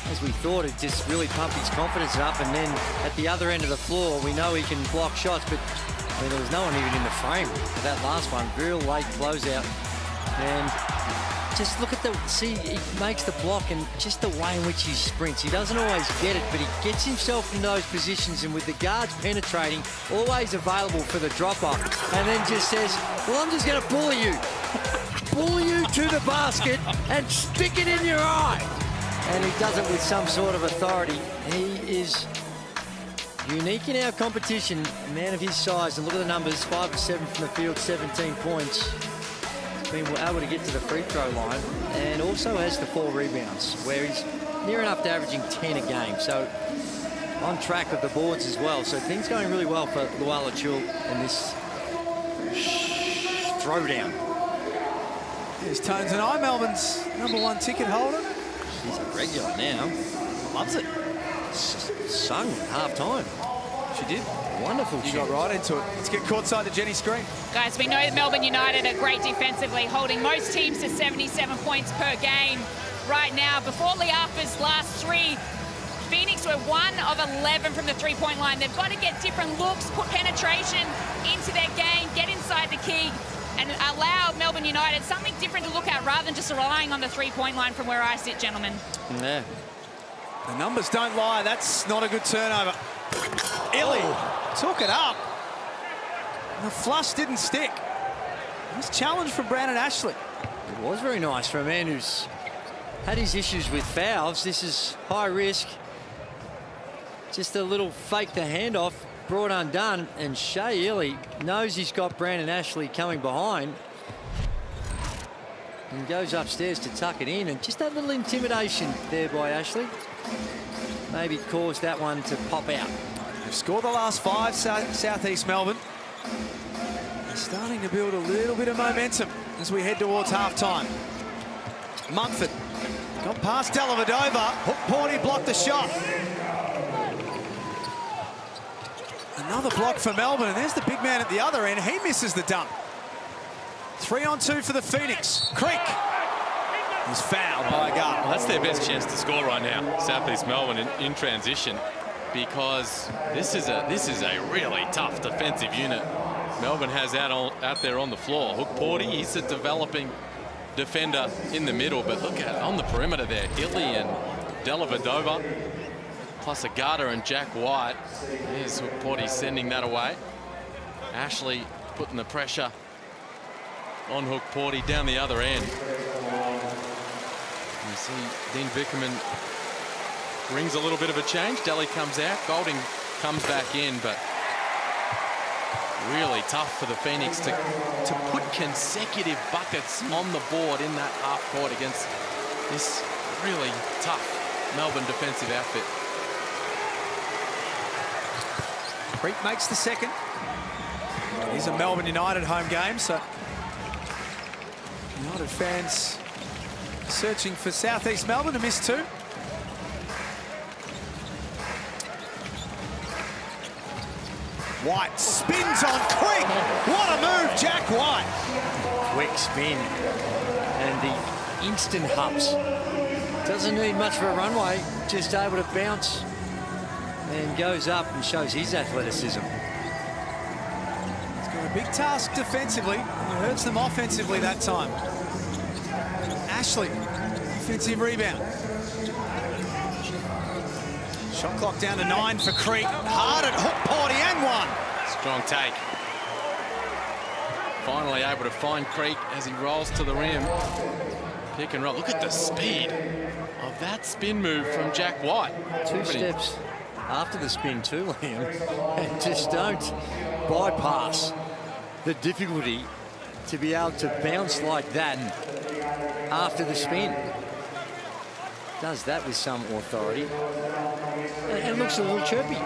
as we thought, it just really pumped his confidence up. And then at the other end of the floor, we know he can block shots, but I mean, there was no one even in the frame for that last one. Real late closeout. And just look at see, he makes the block, and just the way in which he sprints. He doesn't always get it, but he gets himself in those positions, and with the guards penetrating, always available for the drop-off, and then just says, well, I'm just going to bully you. Bully you to the basket and stick it in your eye. And he does it with some sort of authority. He is unique in our competition, a man of his size, and look at the numbers, 5 of 7 from the field, 17 points. Been able to get to the free throw line, and also has the 4 rebounds, where he's near enough to averaging 10 a game. So on track with the boards as well. So things going really well for Luala-Chul in this throwdown. Here's Tones and I, Melbourne's #1 ticket holder. He's a regular now. Loves it. Sung at half-time. She did. Wonderful. You got right into it. Let's get courtside to Jenny Screen. Guys, we know that Melbourne United are great defensively, holding most teams to 77 points per game right now. Before Liafa's last 3, Phoenix were 1 of 11 from the three-point line. They've got to get different looks, put penetration into their game, get inside the key, and allow Melbourne United something different to look at rather than just relying on the three-point line from where I sit, gentlemen. Yeah. The numbers don't lie. That's not a good turnover. Illy took it up. The flush didn't stick. Nice challenge from Brandon Ashley. It was very nice for a man who's had his issues with fouls. This is high risk. Just a little fake the handoff, brought undone, and Shea Illy knows he's got Brandon Ashley coming behind and goes upstairs to tuck it in, and just that little intimidation there by Ashley maybe caused that one to pop out. They've scored the last 5, Southeast Melbourne. They're starting to build a little bit of momentum as we head towards half-time. Mumford got past Dellavedova. Hook Porty blocked the shot. Another block for Melbourne, and there's the big man at the other end. He misses the dunk. 3-on-2 for the Phoenix. Creek is fouled by a guard. Well, that's their best chance to score right now, Southeast Melbourne in transition, because this is a really tough defensive unit Melbourne has out there on the floor. Hook Porty, he's a developing defender in the middle, but look at on the perimeter there, Illy and Dellavedova, plus a Garter and Jack White. There's Hook Porty sending that away. Ashley putting the pressure on Hook Porty down the other end. You see Dean Vickerman brings a little bit of a change. Delhi comes out, Golding comes back in, but really tough for the Phoenix to put consecutive buckets on the board in that half court against this really tough Melbourne defensive outfit. Creek makes the second. It is a Melbourne United home game, so United fans searching for Southeast Melbourne to miss 2. White spins on Creek. What a move, Jack White. Quick spin and the instant hops. Doesn't need much for a runway, just able to bounce and goes up and shows his athleticism. He's got a big task defensively. It hurts them offensively that time. Ashley, offensive rebound. Shot clock down to 9 for Creek. Hard at Hook Porty and 1. Strong take. Finally able to find Creek as he rolls to the rim. Pick and roll. Look at the speed of that spin move from Jack White. Two steps after the spin too, Liam. And just don't bypass the difficulty to be able to bounce like that after the spin. Does that with some authority. And looks a little chirpy.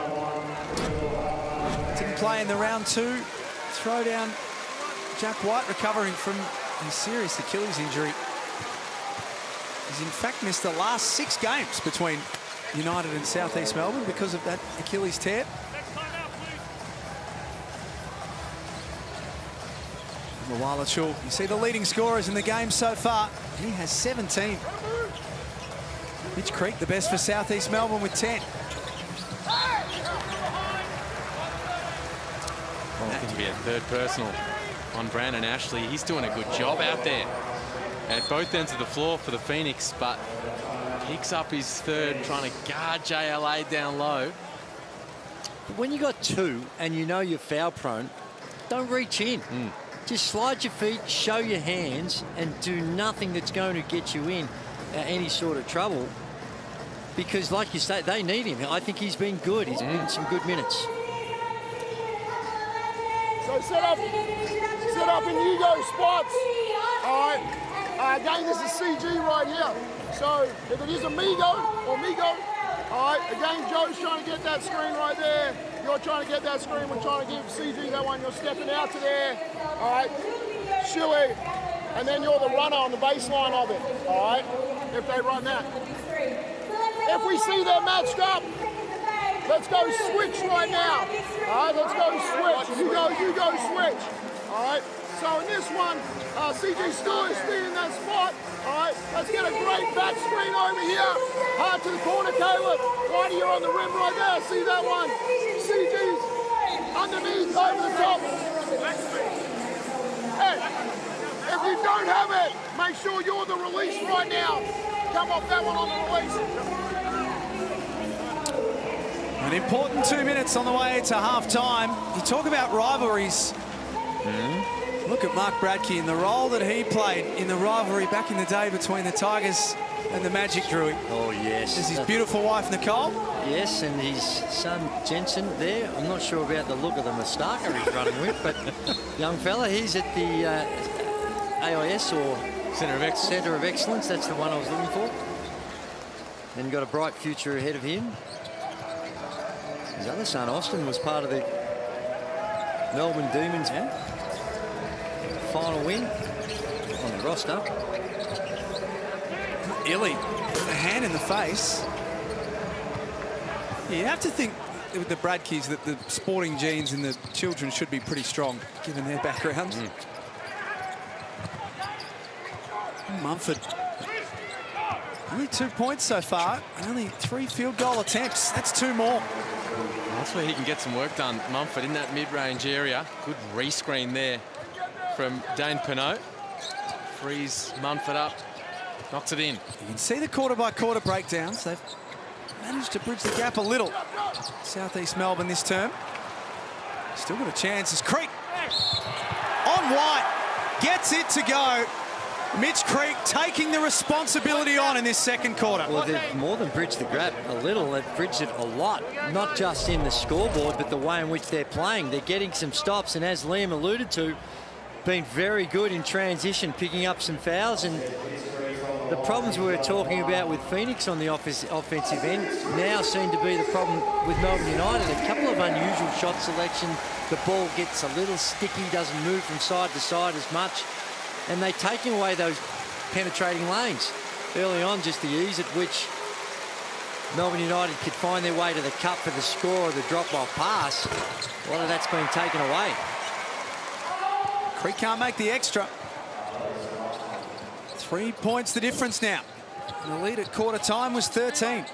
Didn't play in the round 2 throwdown. Jack White recovering from a serious Achilles injury. He's in fact missed the last 6 games between United and South East Melbourne because of that Achilles tear. Mawala Chul, you see the leading scorers in the game so far. He has 17. Mitch Creek, the best for South East Melbourne with 10. Well, it could be a third personal on Brandon Ashley. He's doing a good job out there at both ends of the floor for the Phoenix, but picks up his third, trying to guard JLA down low. But when you got 2 and you know you're foul prone, don't reach in. Just slide your feet, show your hands, and do nothing that's going to get you in any sort of trouble. Because, like you say, they need him. I think he's been good. He's been in some good minutes. So set up in you go spots. All right. Again, this is CG right here. So if it is a Migo or Migo, all right. Again, Joe's trying to get that screen right there. You're trying to get that screen. We're trying to give CG that one. You're stepping out to there. All right. Shuey. And then you're the runner on the baseline of it. All right. If they run that. If we see they're matched up, let's go switch right now. All right, let's go switch. You go switch. All right, so in this one, CG still is in that spot. All right, let's get a great back screen over here. Hard to the corner, Caleb. Whitey, you're on the rim right there. See that one? CG's underneath, over the top. Hey, if you don't have it, make sure you're the release right now. Come off that one on the release. An important 2 minutes on the way to half-time. You talk about rivalries. Look at Mark Bradkey and the role that he played in the rivalry back in the day between the Tigers and the Magic Druid. Oh, yes. There's his beautiful wife, Nicole. Yes, and his son, Jensen, there. I'm not sure about the look of the moustache he's running with, but young fella, he's at the AIS or Centre of Excellence. That's the one I was looking for. And got a bright future ahead of him. His other son, Austin, was part of the Melbourne Demons final win on the roster. Illy, a hand in the face. Yeah, you have to think with the Bradkeys that the sporting genes in the children should be pretty strong, given their background. Mumford. Only 2 points so far, and only 3 field goal attempts. That's 2 more. That's where he can get some work done. Mumford in that mid-range area. Good rescreen there from Dane Pinot. Frees Mumford up. Knocks it in. You can see the quarter-by-quarter breakdowns. They've managed to bridge the gap a little. South East Melbourne this term. Still got a chance. It's Creek. On White. Gets it to go. Mitch Creek taking the responsibility on in this second quarter. Well, they've more than bridged the gap a little. They've bridged it a lot, not just in the scoreboard, but the way in which they're playing. They're getting some stops, and as Liam alluded to, been very good in transition, picking up some fouls. And the problems we were talking about with Phoenix on the offensive end now seem to be the problem with Melbourne United. A couple of unusual shot selection. The ball gets a little sticky, doesn't move from side to side as much. And they're taking away those penetrating lanes. Early on, just the ease at which Melbourne United could find their way to the cup for the score or the drop-off pass. A lot of that's been taken away. Creek can't make the extra. 3 points the difference now. And the lead at quarter time was 13.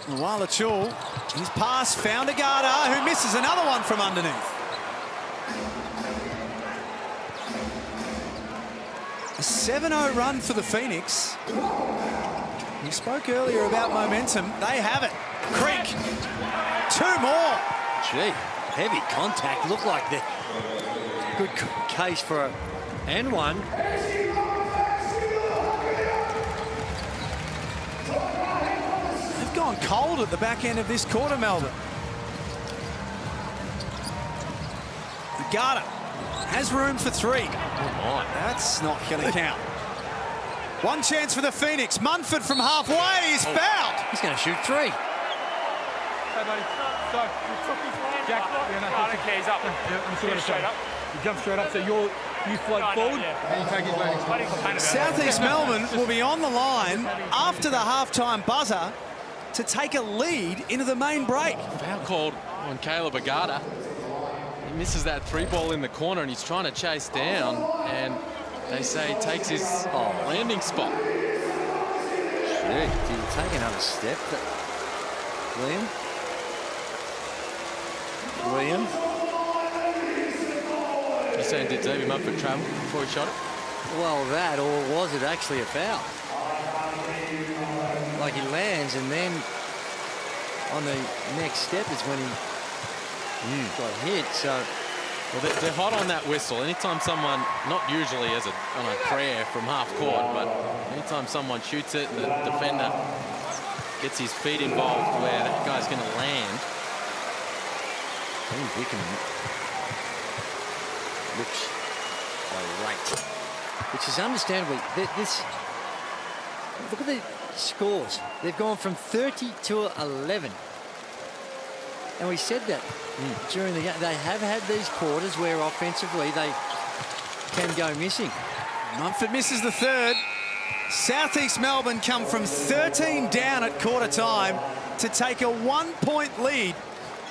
Mawala Chul, his pass found Agata, who misses another one from underneath. A 7-0 run for the Phoenix. We spoke earlier about momentum. They have it. Creek, 2 more. Gee, heavy contact. Looked like the good case for and one. gone cold at the back end of this quarter, Melbourne. Garda has room for 3. That's not going to count. One chance for the Phoenix. Munford from halfway is fouled. He's going to shoot 3. Hey, buddy. So, you took his hand. Jack, I don't care. He's up. Yeah, straight up. You jump straight up, so you float forward and you take his landing. Southeast Melbourne will be on the line after the halftime buzzer to take a lead into the main break. Foul called on Caleb Agata. He misses that 3-ball in the corner and he's trying to chase down, and they say he takes his landing spot. Did he take another step? William? You're saying did Xavier Mumford travel before he shot it? Well, that, or was it actually a foul? Like he lands and then on the next step is when he got hit, so... Well, they're hot on that whistle. Anytime someone, not usually as on a prayer from half court, but anytime someone shoots it and the defender gets his feet involved where that guy's going to land. I think Wickham looks irate, which is understandably. Look at the scores. They've gone from 30 to 11. And we said that during the game. They have had these quarters where offensively they can go missing. Mumford misses the third. Southeast Melbourne come from 13 down at quarter time to take a 1-point lead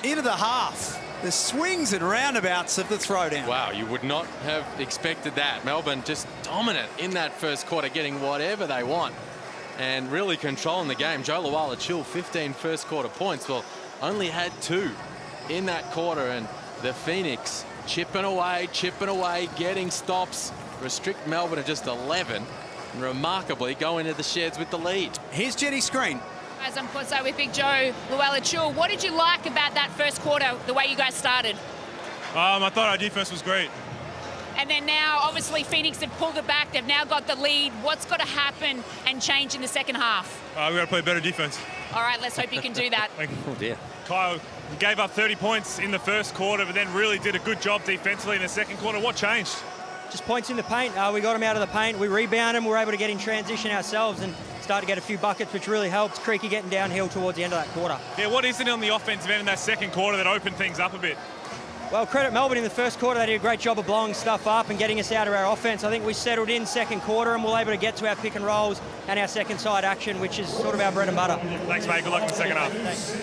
into the half. The swings and roundabouts of the throwdown. Wow, you would not have expected that. Melbourne just dominant in that first quarter, getting whatever they want and really controlling the game. Joe Luala-Chill, 15 first quarter points. Well, only had 2 in that quarter, and the Phoenix chipping away, getting stops, restrict Melbourne to just 11, and remarkably go into the sheds with the lead. Here's Jenny Screen. As I'm courtside with Big Joe Luala-Chill, what did you like about that first quarter, the way you guys started? I thought our defense was great. And then now, obviously, Phoenix have pulled it back. They've now got the lead. What's got to happen and change in the second half? We got to play better defense. All right, let's hope you can do that. Oh, dear. Kyle gave up 30 points in the first quarter, but then really did a good job defensively in the second quarter. What changed? Just points in the paint. We got them out of the paint. We rebounded them. We were able to get in transition ourselves and start to get a few buckets, which really helped. Creaky getting downhill towards the end of that quarter. Yeah, what is it on the offensive end in that second quarter that opened things up a bit? Well, credit Melbourne in the first quarter. They did a great job of blowing stuff up and getting us out of our offense. I think we settled in second quarter and we're able to get to our pick and rolls and our second side action, which is sort of our bread and butter. Thanks, mate. Good luck in the second half. Thanks.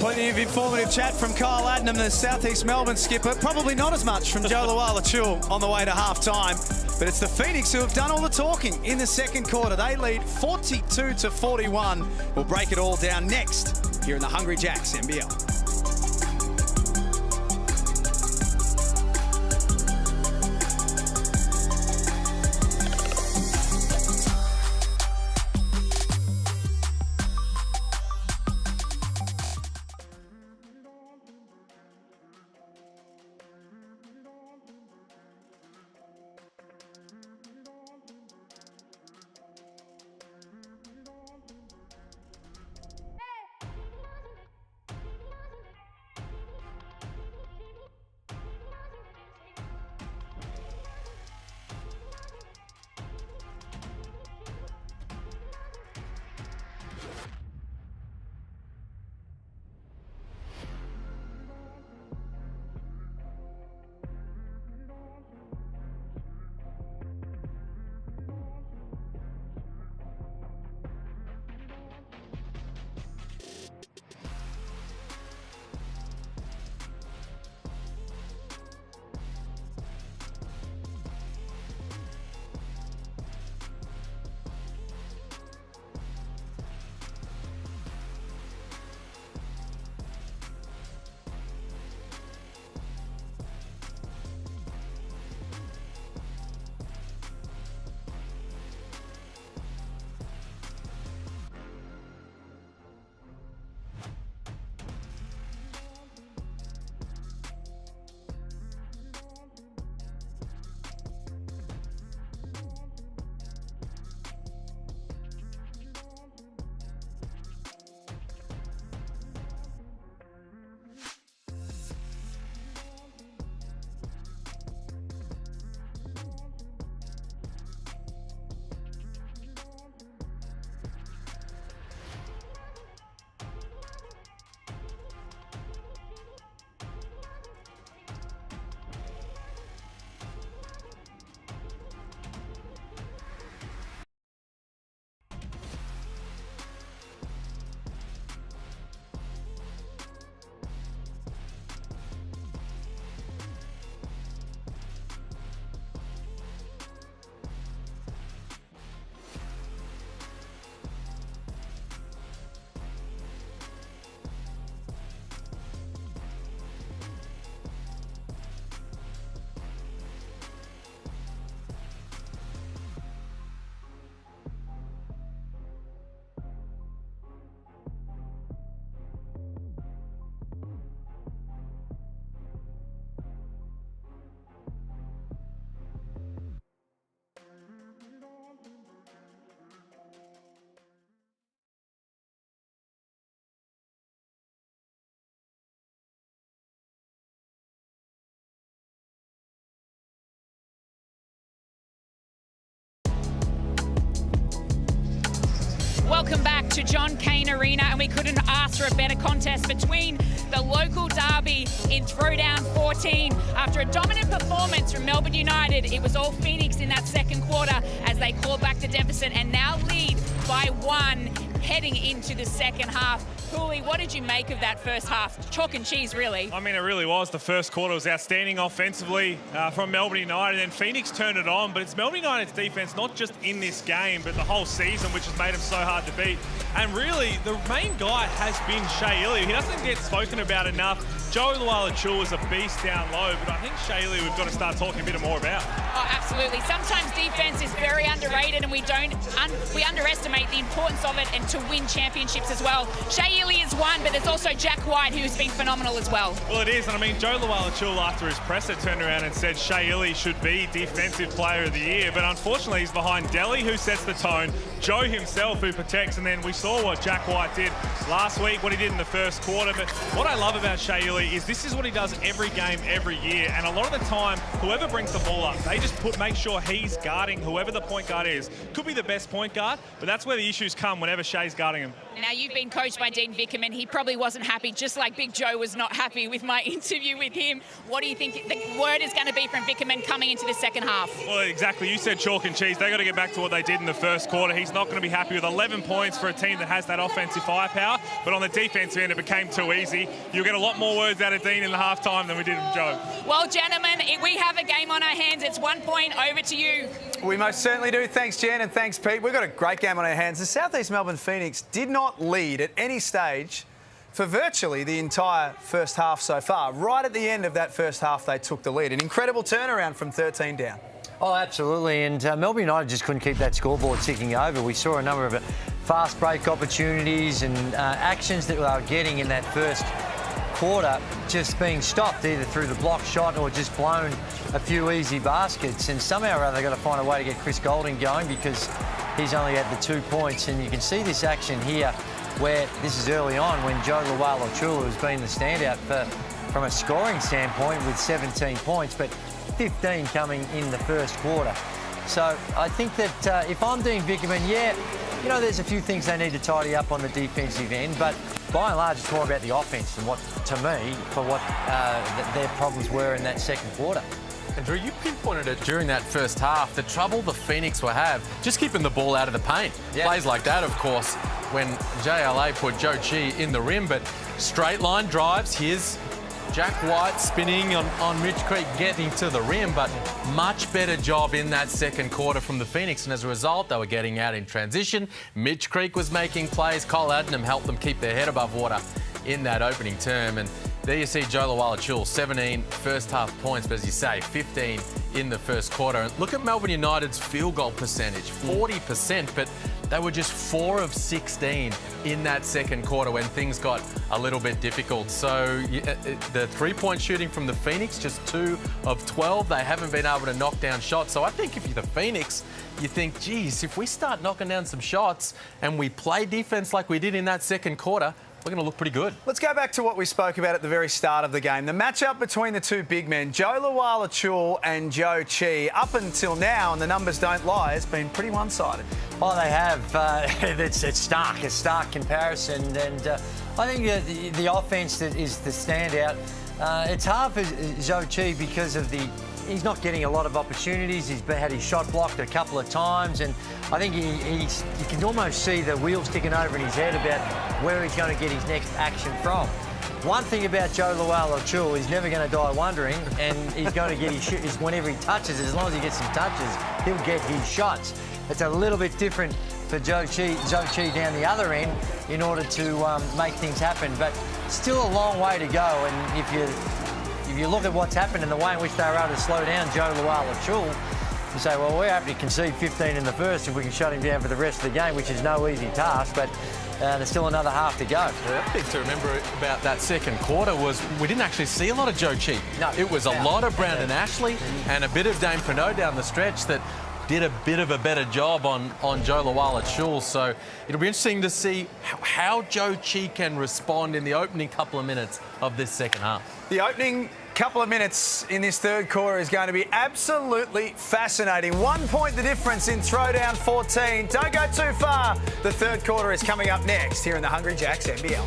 Plenty of informative chat from Kyle Adnam, the Southeast Melbourne skipper. Probably not as much from Joe Luala-Chill on the way to half-time. But it's the Phoenix who have done all the talking in the second quarter. They lead 42-41. We'll break it all down next here in the Hungry Jacks NBL. to John Cain Arena, and we couldn't ask for a better contest between the local derby in Throwdown 14. After a dominant performance from Melbourne United, it was all Phoenix in that second quarter as they clawed back the deficit and now lead by 1 heading into the second half. Cooley, what did you make of that first half? Chalk and cheese, really. I mean, it really was. The first quarter was outstanding offensively from Melbourne United, and Phoenix turned it on. But it's Melbourne United's defence, not just in this game, but the whole season, which has made them so hard to beat. And really, the main guy has been Shea Ili. He doesn't get spoken about enough. Joe Luala-Chul is a beast down low, but I think Shea Ili we've got to start talking a bit more about. Oh, absolutely. Sometimes defence is very underrated, and we underestimate the importance of it and to win championships as well. Shea Ili is one, but there's also Jack White, who's been phenomenal as well. Well, it is, and I mean, Joe Luala-Chul, after his presser, turned around and said Shea Ili should be Defensive Player of the Year, but unfortunately he's behind Delhi, who sets the tone, Joe himself, who protects, and then we saw what Jack White did last week, what he did in the first quarter. But what I love about Shea Ili is this is what he does every game, every year, and a lot of the time, whoever brings the ball up, they just make sure he's guarding whoever the point guard is. Could be the best point guard, but that's where the issues come whenever Shea's guarding him. Now, you've been coached by Dean Vickerman. He probably wasn't happy, just like Big Joe was not happy with my interview with him. What do you think the word is going to be from Vickerman coming into the second half? Well, exactly. You said chalk and cheese. They got to get back to what they did in the first quarter. He's not going to be happy with 11 points for a team that has that offensive firepower, but on the defensive end, it became too easy. You'll get a lot more words out of Dean in the halftime than we did from Joe. Well, gentlemen, we have a game on our hands. It's 1 point. Over to you. We most certainly do. Thanks, Jen, and thanks, Pete. We've got a great game on our hands. The South East Melbourne Phoenix did not lead at any stage for virtually the entire first half so far. Right at the end of that first half, they took the lead. An incredible turnaround from 13 down. Oh, absolutely. And Melbourne United just couldn't keep that scoreboard ticking over. We saw a number of fast break opportunities and actions that they were getting in that first quarter just being stopped either through the block shot or just blown a few easy baskets. And somehow or other they've got to find a way to get Chris Golding going because he's only at the 2 points. And you can see this action here where this is early on when Joe Luala-Chul has been the standout from a scoring standpoint with 17 points, but 15 coming in the first quarter. So I think that if I'm Dean Vickerman, you know, there's a few things they need to tidy up on the defensive end, but by and large, it's more about the offense and what, to me, for what their problems were in that second quarter. And Drew, you pinpointed it during that first half, the trouble the Phoenix will have just keeping the ball out of the paint. Yeah. Plays like that, of course, when JLA put Joe Chi in the rim, but straight line drives, here's Jack White spinning on Mitch Creek getting to the rim, but much better job in that second quarter from the Phoenix, and as a result, they were getting out in transition. Mitch Creek was making plays. Cole Adnam helped them keep their head above water in that opening term, and there you see Joe Luala-Chul, 17 first half points, but as you say, 15 in the first quarter. And look at Melbourne United's field goal percentage, 40%, but they were just 4 of 16 in that second quarter when things got a little bit difficult. So the three-point shooting from the Phoenix, just 2 of 12. They haven't been able to knock down shots. So I think if you're the Phoenix, you think, geez, if we start knocking down some shots and we play defense like we did in that second quarter, we're going to look pretty good. Let's go back to what we spoke about at the very start of the game. The matchup between the two big men, Joe Luala-Chul and Joe Chi. Up until now, and the numbers don't lie, it's been pretty one-sided. Oh, they have. It's stark, a stark comparison. And I think the offense that is the standout. It's hard for Joe Chi because of he's not getting a lot of opportunities. He's had his shot blocked a couple of times, and I think you can almost see the wheels sticking over in his head about where he's going to get his next action from. One thing about Joe Luala-Chul, he's never going to die wondering, and he's going to get his whenever he touches it, as long as he gets some touches, he'll get his shots. It's a little bit different for Joe Chi down the other end in order to make things happen, but still a long way to go. And if you look at what's happened and the way in which they were able to slow down Joe Luala-Chul, you say, well, we're happy to concede 15 in the first if we can shut him down for the rest of the game, which is no easy task, but there's still another half to go. The other thing to remember about that second quarter was we didn't actually see a lot of Joe Chi. No. It was a lot of Brandon Ashley and a bit of Dane Pinot down the stretch that did a bit of a better job on Joe Luala-Chul. So it'll be interesting to see how Joe Chi can respond in the opening couple of minutes of this second half. The opening Couple of minutes in this third quarter is going to be absolutely fascinating. 1 point the difference in Throwdown 14. Don't go too far. The third quarter is coming up next here in the Hungry Jacks NBL.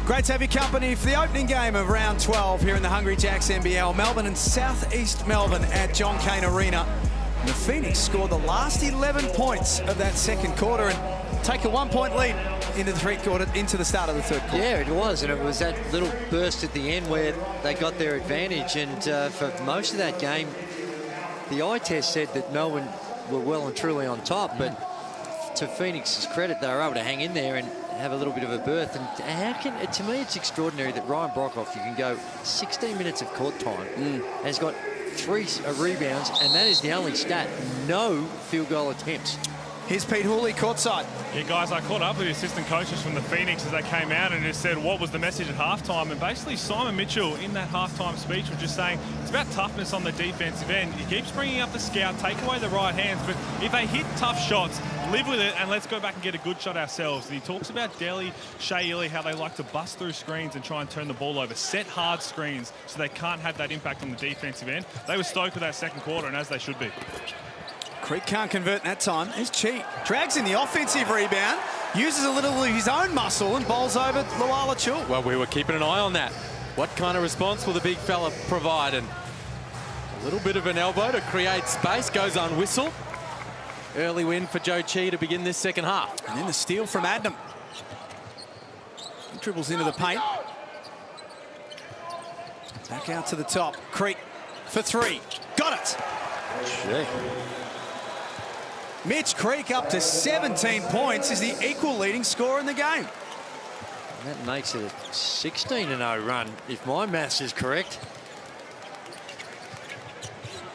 Great to have your company for the opening game of round 12 here in the Hungry Jacks NBL. Melbourne and South East Melbourne at John Cain Arena. And the Phoenix scored the last 11 points of that second quarter and take a 1 point lead into the start of the third quarter. Yeah, it was, and it was that little burst at the end where they got their advantage. And for most of that game, the eye test said that Melbourne were well and truly on top, but to Phoenix's credit, they were able to hang in there and have a little bit of a berth. And how can, to me, it's extraordinary that Ryan Brockhoff, you can go 16 minutes of court time, and has got 3 rebounds, and that is the only stat. No field goal attempts. Here's Pete Hooley courtside. Yeah, guys, I caught up with the assistant coaches from the Phoenix as they came out and just said what was the message at halftime. And basically Simon Mitchell in that halftime speech was just saying it's about toughness on the defensive end. He keeps bringing up the scout, take away the right hands, but if they hit tough shots, live with it and let's go back and get a good shot ourselves. And he talks about Delhi, Shea Ili, how they like to bust through screens and try and turn the ball over, set hard screens so they can't have that impact on the defensive end. They were stoked with that second quarter, and as they should be. Creek can't convert in that time. There's Chi. Drags in the offensive rebound, uses a little of his own muscle and bowls over Luala Chul. Well, we were keeping an eye on that. What kind of response will the big fella provide? And a little bit of an elbow to create space, goes on whistle. Early win for Joe Chi to begin this second half. And then the steal from Adnam. He dribbles into the paint. Back out to the top. Creek for 3. Got it. Gee. Mitch Creek up to 17 points is the equal leading scorer in the game. And that makes it a 16-0 run, if my maths is correct.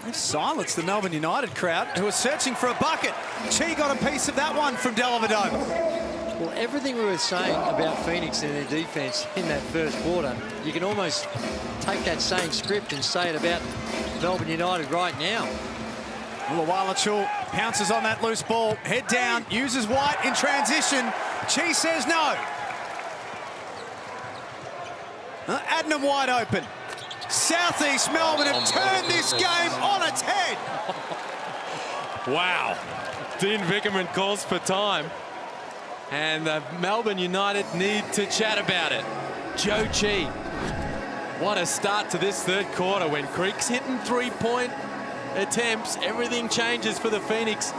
They've silenced the Melbourne United crowd, who are searching for a bucket. Chi got a piece of that one from Dellavedova. Well, everything we were saying about Phoenix and their defence in that first quarter, you can almost take that same script and say it about Melbourne United right now. Chul pounces on that loose ball, head down, uses White in transition. Chi says no. Adnam wide open. Southeast Melbourne have turned this game on its head. Wow. Dean Vickerman calls for time. And Melbourne United need to chat about it. Joe Chi. What a start to this third quarter when Creek's hitting three-point attempts. Everything changes for the Phoenix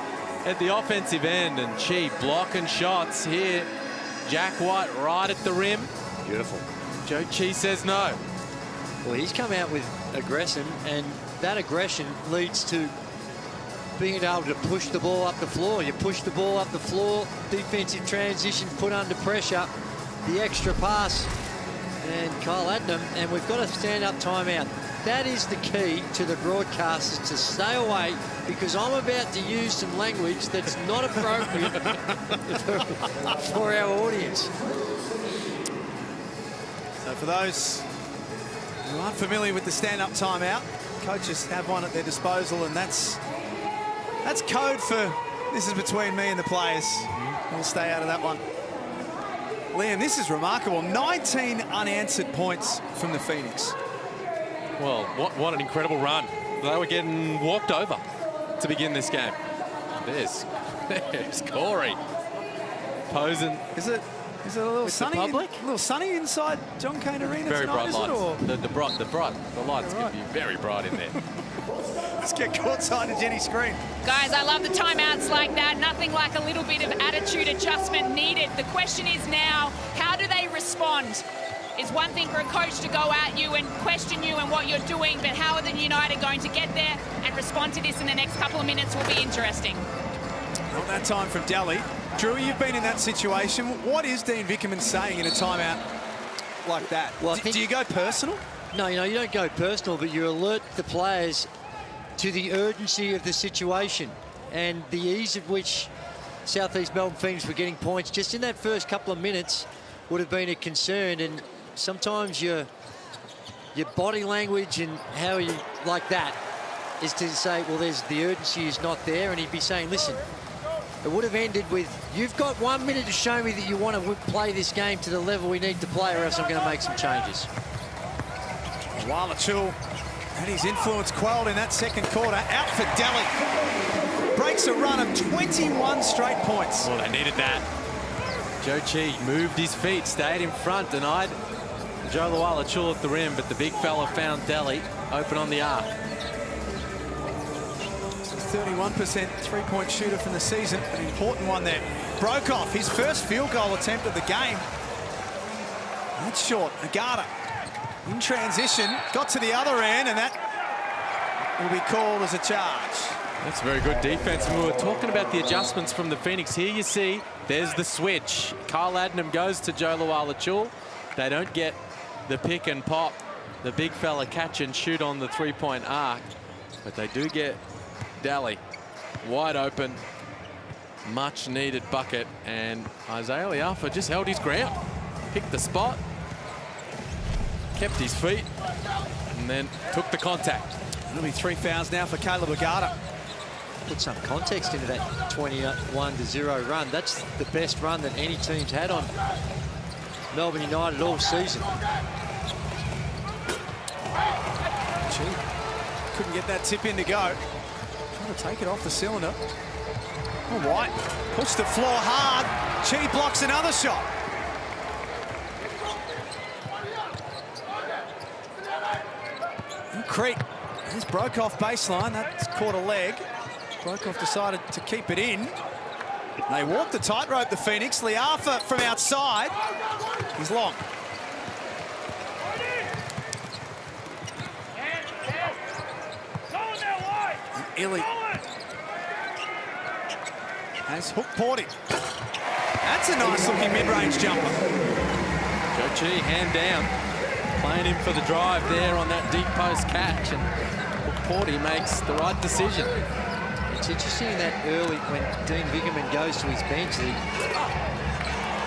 at the offensive end. And Chi blocking shots here. Jack White right at the rim. Beautiful. Joe Chi says no. Well, he's come out with aggression, and that aggression leads to being able to push the ball up the floor. You push the ball up the floor, defensive transition, put under pressure, the extra pass, and Kyle Adnam, and we've got a stand-up timeout. That is the key to the broadcasters to stay away, because I'm about to use some language that's not appropriate for our audience. So for those who aren't familiar with the stand-up timeout, coaches have one at their disposal, and that's code for this is between me and the players. We'll stay out of that one. Liam, this is remarkable. 19 unanswered points from the Phoenix. Well, what an incredible run. They were getting walked over to begin this game. There's Corey posing. Is it a little sunny? A little sunny inside John Cain Arena very tonight, bright lights. The lights can be very bright in there. Let's get courtside to Jenny Screen. Guys, I love the timeouts like that. Nothing like a little bit of attitude adjustment needed. The question is now, how do they respond? It's one thing for a coach to go at you and question you and what you're doing, but how are the United going to get there and respond to this in the next couple of minutes will be interesting. Not that time from Delhi. Drew, you've been in that situation. What is Dean Vickerman saying in a timeout like that? Well, do you go personal? No, you don't go personal, but you alert the players to the urgency of the situation and the ease at which Southeast Melbourne Phoenix were getting points just in that first couple of minutes would have been a concern. And sometimes your body language and how you like that is to say, well, the urgency is not there. And he'd be saying, listen, it would have ended with, you've got 1 minute to show me that you want to play this game to the level we need to play, or else I'm going to make some changes. Chul and his influence quelled in that second quarter. Out for Delhi. Breaks a run of 21 straight points. Well, they needed that. Joe Chi moved his feet, stayed in front, denied Joe Chul at the rim, but the big fella found Delhi open on the arc. 31% three-point shooter from the season. An important one there. Broke off his first field goal attempt of the game. That's short. Agata in transition. Got to the other end, and that will be called as a charge. That's very good defense. And we were talking about the adjustments from the Phoenix. Here you see, there's the switch. Kyle Adnam goes to Joe Chul. They don't get the pick and pop. The big fella catch and shoot on the three-point arc. But they do get Daly wide open. Much needed bucket. And Isaiah Liafa just held his ground. Picked the spot. Kept his feet. And then took the contact. It'll be 3 fouls now for Caleb Agata. Put some context into that 21-0 run. That's the best run that any team's had on Melbourne United all season. Couldn't get that tip in to go. Trying to take it off the cylinder. Oh, White pushed the floor hard. Chi blocks another shot. And Creek just broke off baseline. That's caught a leg. Brokoff decided to keep it in. They walked the tightrope, the Phoenix. Liafa from outside. He's long. Illy has Hook Porty. That's a nice-looking mid-range jumper. Joe Chi, hand down, playing him for the drive there on that deep post catch, and Hook Porty makes the right decision. It's interesting that early when Dean Vickerman goes to his bench,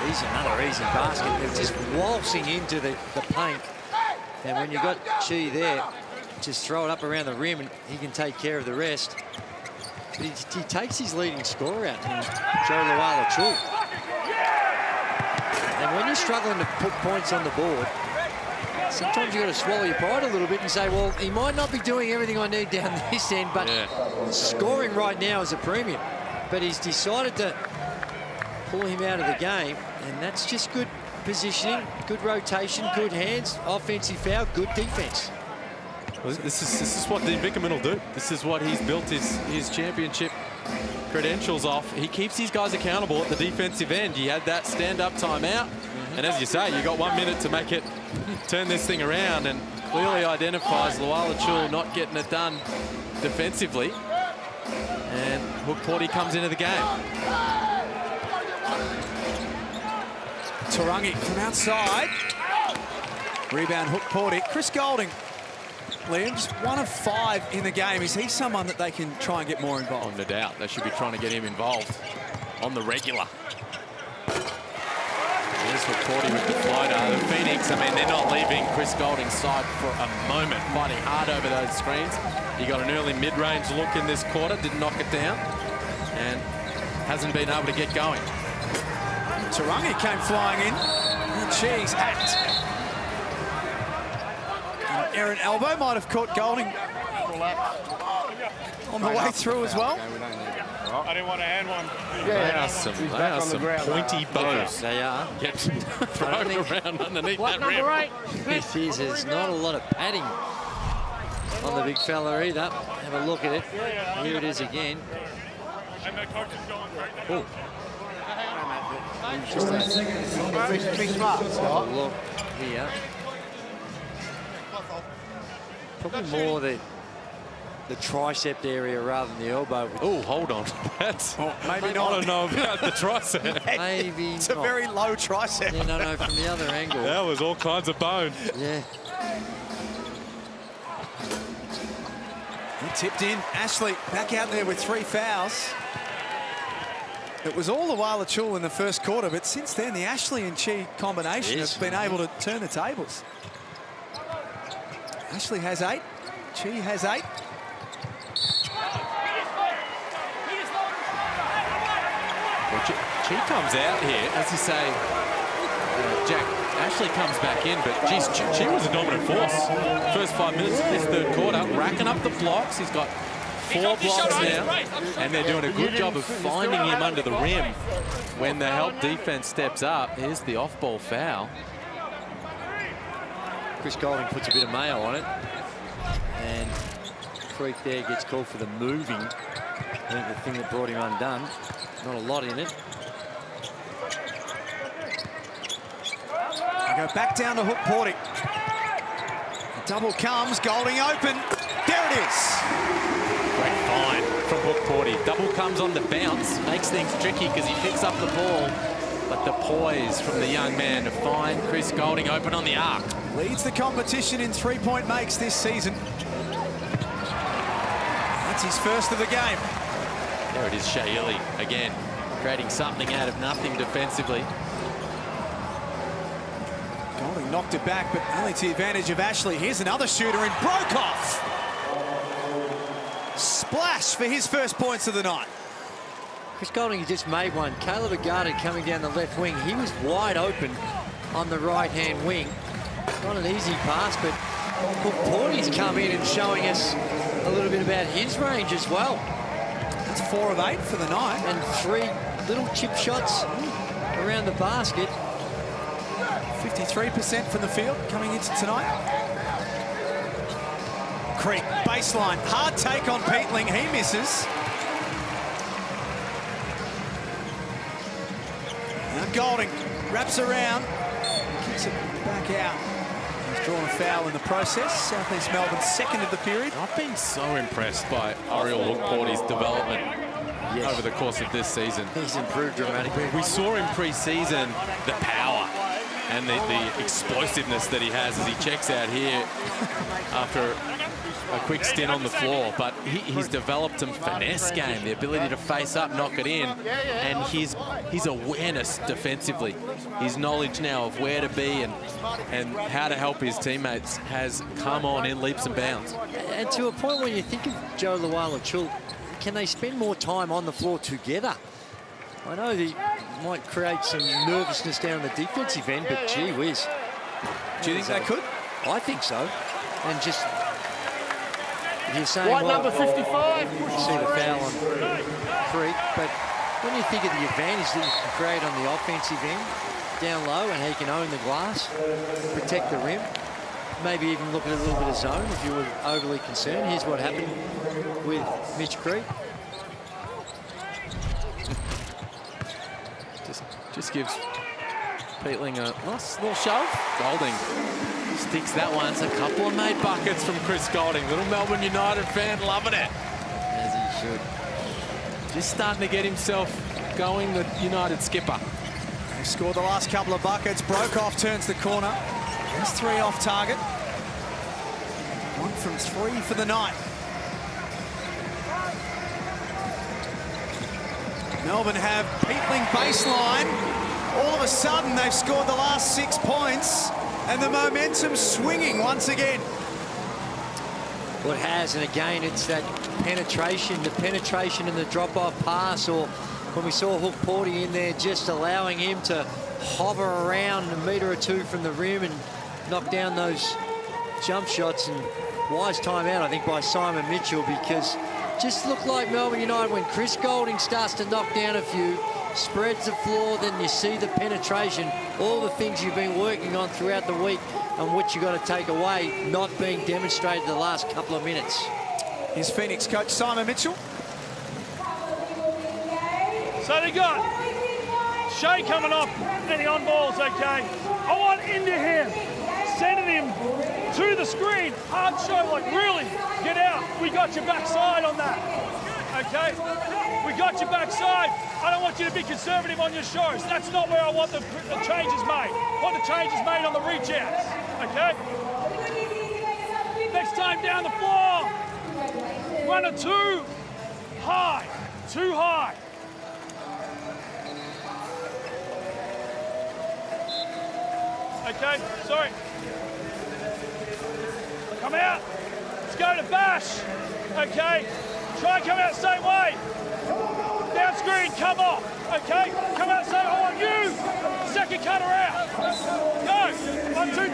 he's another easy basket. They're just waltzing into the paint. And when you've got Chi there, just throw it up around the rim and he can take care of the rest. But he takes his leading scorer out, Joe Luala-Chul. And when you're struggling to put points on the board, sometimes you've got to swallow your pride a little bit and say, well, he might not be doing everything I need down this end, but scoring right now is a premium. But he's decided to pull him out of the game, and that's just good positioning, good rotation, good hands, offensive foul, good defense. Well, this is what Dean Vickerman will do. This is what he's built his championship credentials off. He keeps these guys accountable at the defensive end. You had that stand-up timeout, and as you say, you got 1 minute to make it, turn this thing around, and clearly identifies Luala-Chul not getting it done defensively. And Hook Porty comes into the game. Tarangi from outside. Rebound, Hook Porty. Chris Goulding, Liam, just 1 of 5 in the game. Is he someone that they can try and get more involved? Oh, no doubt. They should be trying to get him involved on the regular. Here's Hook Porty with the floater. The Phoenix, I mean, they're not leaving Chris Goulding's side for a moment, fighting hard over those screens. He got an early mid-range look in this quarter, didn't knock it down, and hasn't been able to get going. Tarangi came flying in. Chi's hacked. And Aaron Elbow might have caught Goulding on the way through as well. I didn't want to hand one. They are some pointy bows. They are. Get thrown around underneath that rim. There's not a lot of padding on the big fella either. Have a look at it. Here it is again. And the coach is going great now. Oh. Look here. Probably more the tricep area rather than the elbow. Oh, hold on. That's maybe not. I don't know about the tricep. Maybe it's a very low tricep. Yeah, no, from the other angle. That was all kinds of bone. Yeah. He tipped in. Ashley back out there with 3 fouls. It was all Luala-Chul in the first quarter, but since then, the Ashley and Chi combination has been able to turn the tables. Ashley has 8. Chi has 8. Well, Chi comes out here, as you say, Jack, Ashley comes back in, but geez, Chi was a dominant force. First 5 minutes of this third quarter, racking up the blocks. He's got 4 blocks now, and they're doing a good job of finding him under the rim when the help defense steps up. Here's the off-ball foul. Chris Goulding puts a bit of mayo on it, and Creek there gets called for the moving. I think the thing that brought him undone. Not a lot in it. They go back down to Hook Porty. The double comes, Goulding open. There it is. Great find from Hook Porty. Double comes on the bounce, makes things tricky because he picks up the ball. But the poise from the young man to find Chris Goulding open on the arc. Leads the competition in 3-point makes this season. That's his first of the game. There it is, Shaili again, creating something out of nothing defensively. Goulding knocked it back, but only to the advantage of Ashley. Here's another shooter in Brokoff. Splash for his first points of the night. Chris Goulding just made one. Caleb Agata coming down the left wing. He was wide open on the right-hand wing. Not an easy pass, but Hook Porty's come in and showing us a little bit about his range as well. That's 4 of 8 for the night. And 3 little chip shots around the basket. 53% from the field coming into tonight. Creek, baseline, hard take on Peatling, he misses. Now Goulding wraps around, kicks it back out. He's drawn a foul in the process. South East Melbourne, second of the period. I've been so impressed by Oriel Hook Porty's development over the course of this season. He's improved dramatically. We saw in pre-season the power and the explosiveness that he has as he checks out here after a quick stint on the floor. But he's developed some finesse game, the ability to face up, knock it in, and his awareness defensively, his knowledge now of where to be and how to help his teammates has come on in leaps and bounds. And to a point when you think of Joe Luala-Chul, can they spend more time on the floor together? I know they might create some nervousness down the defensive end, but gee whiz. Do you think they could? I think so. And just, you're saying, White well, number 55. you see the foul on Creek, but when you think of the advantage that you can create on the offensive end, down low, and how you can own the glass, protect the rim, maybe even look at a little bit of zone if you were overly concerned. Here's what happened with Mitch Creek. Just gives Peatling a nice little shove. Golding sticks that one. It's a couple of made buckets from Chris Golding. Little Melbourne United fan loving it. As he should. Just starting to get himself going, the United skipper. He scored the last couple of buckets. Brokoff turns the corner. There's 3 off target. 1 from 3 for the night. Melbourne have Peatling baseline. All of a sudden, they've scored the last 6 points, and the momentum's swinging once again. Well, it has, and again, it's that penetration, and the drop-off pass, or when we saw Hook Porty in there, just allowing him to hover around a metre or 2 from the rim and knock down those jump shots. And wise timeout, I think, by Simon Mitchell, because just looked like Melbourne United when Chris Golding starts to knock down a few, spreads the floor, then you see the penetration, all the things you've been working on throughout the week and which you've got to take away, not being demonstrated the last couple of minutes. Here's Phoenix coach Simon Mitchell. So they got Shea coming off and the on balls, okay. I want into him, sending him to the screen, hard show, like really, get out. We got your backside on that, okay? We got your backside. I don't want you to be conservative on your shows. That's not where I want the changes made. I want the changes made on the reach outs, okay? Next time down the floor, 1 or 2 high, too high. Okay, sorry. Come out. Let's go to Bash. Okay. Try and come out the same way. Down screen, come off. Okay. Come out the same. I want you. Second cutter out. Go. 1, 2, 3.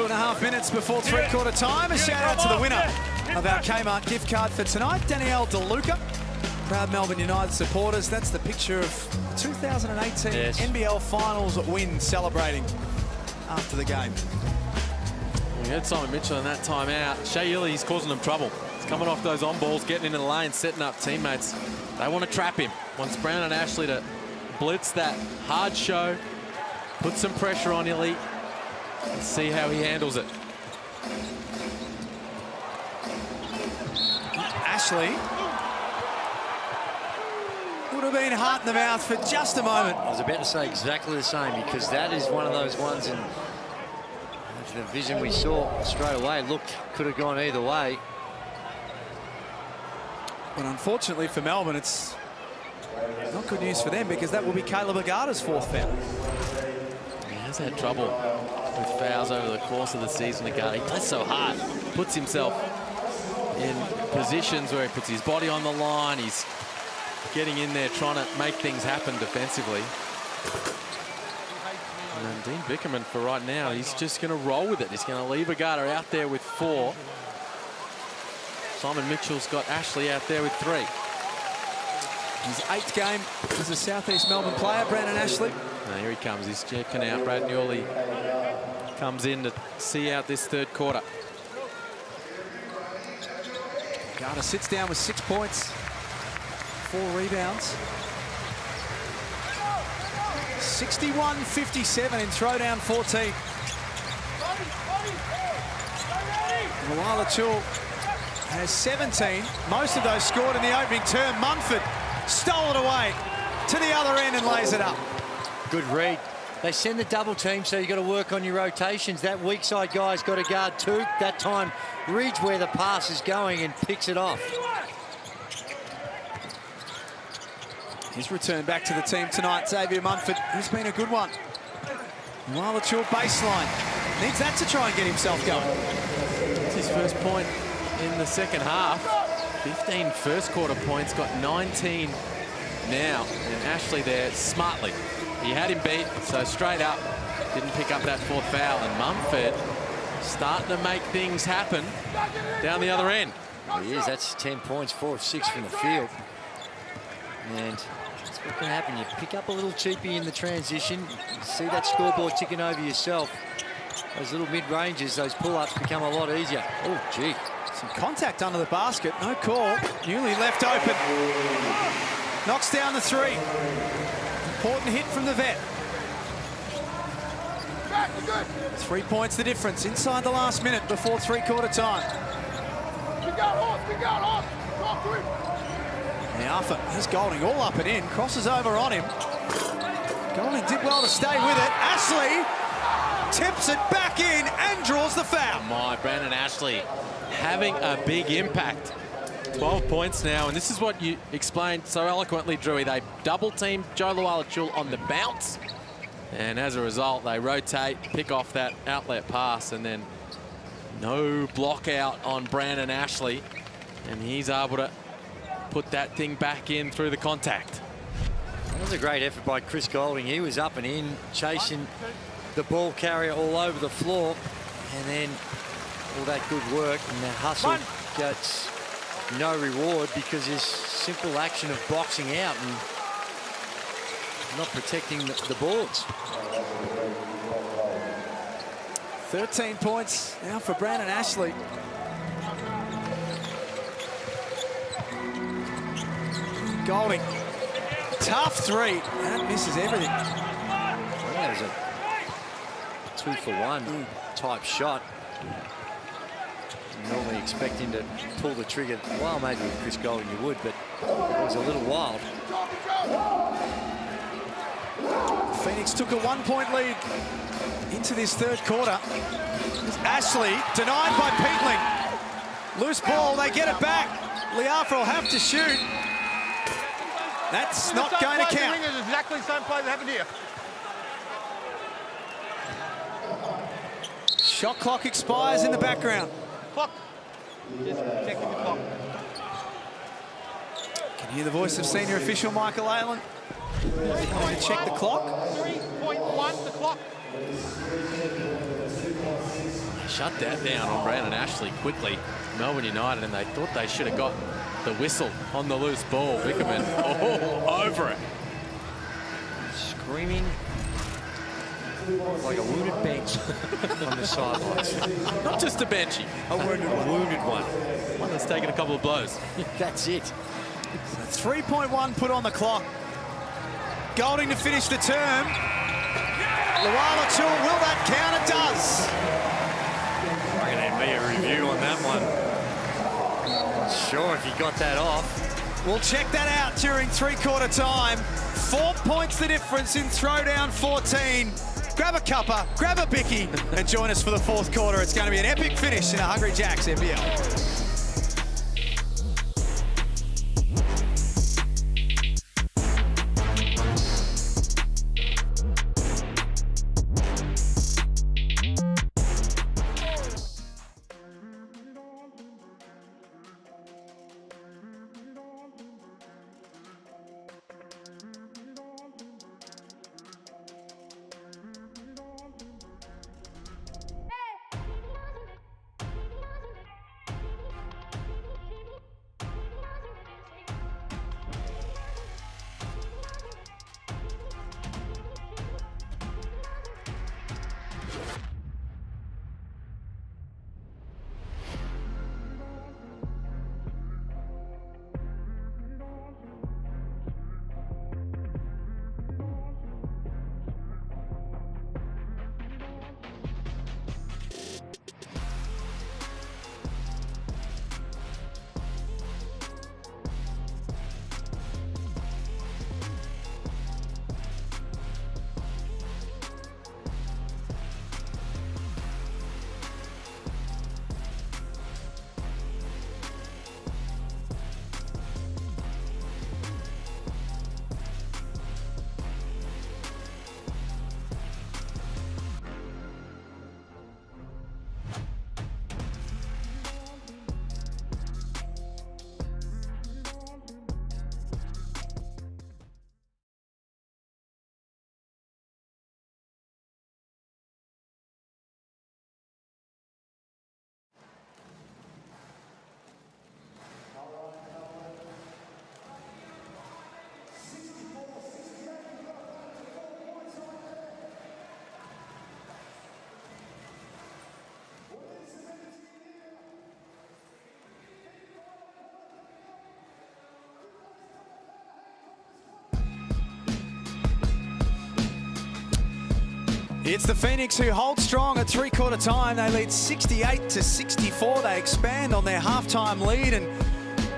2.5 minutes before three-quarter time. A shout out to the winner of our Kmart gift card for tonight, Danielle DeLuca. Proud Melbourne United supporters. That's the picture of 2018 NBL Finals win celebrating after the game. We had Simon Mitchell in that timeout. Shea Illy's causing them trouble. He's coming off those on balls, getting into the lane, setting up teammates. They want to trap him. Wants Brown and Ashley to blitz that hard show, put some pressure on Illy, and see how he handles it. Ashley would have been hot in the mouth for just a moment. I was about to say exactly the same, because that is one of those ones, and the vision we saw straight away, looked, could have gone either way. But unfortunately for Melbourne, it's not good news for them, because that will be Caleb Agata's 4th foul. He has had trouble with fouls over the course of the season. Agata, he plays so hard, puts himself in positions where he puts his body on the line. He's getting in there, trying to make things happen defensively. And Dean Vickerman, for right now, he's just going to roll with it. He's going to leave Agata out there with 4. Simon Mitchell's got Ashley out there with 3. His 8th game as a South East Melbourne player, Brandon Ashley. Now here he comes, he's checking out. Brad Newley comes in to see out this 3rd quarter. Agata sits down with 6 points, 4 rebounds. 61-57 in throwdown 14. Luala-Chul has 17. Most of those scored in the opening term. Munford stole it away to the other end and lays it up. Good read. They send the double team, so you've got to work on your rotations. That weak side guy's got to guard two. That time, reads where the pass is going and picks it off. His return back to the team tonight, Xavier Munford, has been a good one. Wailachool baseline. Needs that to try and get himself going. It's his first point in the second half. 15 first quarter points, got 19 now. And Ashley there smartly. He had him beat, so straight up, didn't pick up that fourth foul. And Munford starting to make things happen down the other end. He is. That's 10 points, 4 of 6 from the field. And that's what can happen. You pick up a little cheapy in the transition. You see that scoreboard ticking over yourself. Those little mid-ranges, those pull-ups become a lot easier. Oh, gee. Some contact under the basket. No call. Newly left open. Knocks down the three. Important hit from the vet. 3 points the difference inside the last minute before three-quarter time. Now Arthur has Golding all up and in. Crosses over on him. Golding did well to stay with it. Ashley tips it back in and draws the foul. My Brandon Ashley having a big impact. 12 points now, and this is what you explained so eloquently, Drewy. They double-teamed Joe Luala-Chul on the bounce, and as a result, they rotate, pick off that outlet pass, and then no block out on Brandon Ashley, and he's able to put that thing back in through the contact. That was a great effort by Chris Golding. He was up and in, chasing the ball carrier all over the floor, and then all that good work, and the hustle gets no reward because his simple action of boxing out and not protecting the boards. 13 points now for Brandon Ashley. Golding, tough three. That misses everything. That was a 2-for-1 type shot. Normally expect him to pull the trigger. Well, maybe with Chris Golding you would, but it was a little wild. Phoenix took a 1-point lead into this third quarter. Ashley denied by Peatling. Loose ball, they get it back. Liafra will have to shoot. That's not going to count. Exactly the same play that happened here. Shot clock expires in the background. Clock. Just checking the clock. Can hear the voice of senior official Michael Aylan. Going to check the clock. 3.1 the clock. Shut that down on Brandon Ashley quickly. Melbourne United, and they thought they should have got the whistle on the loose ball. Wickerman all over it. Screaming like a wounded bench on the sidelines. Not just a benchy. A wounded one. One that's taken a couple of blows. That's it. So 3.1 put on the clock. Golding to finish the term. Luala-Chul, will that count? It does. I'm going to be a review on that one. Not sure if he got that off. We'll check that out during three-quarter time. 4 points the difference in throwdown 14. Grab a cuppa, grab a bicky, and join us for the fourth quarter. It's going to be an epic finish in a Hungry Jacks NBL. It's the Phoenix who hold strong at three-quarter time. They lead 68-64. They expand on their halftime lead, and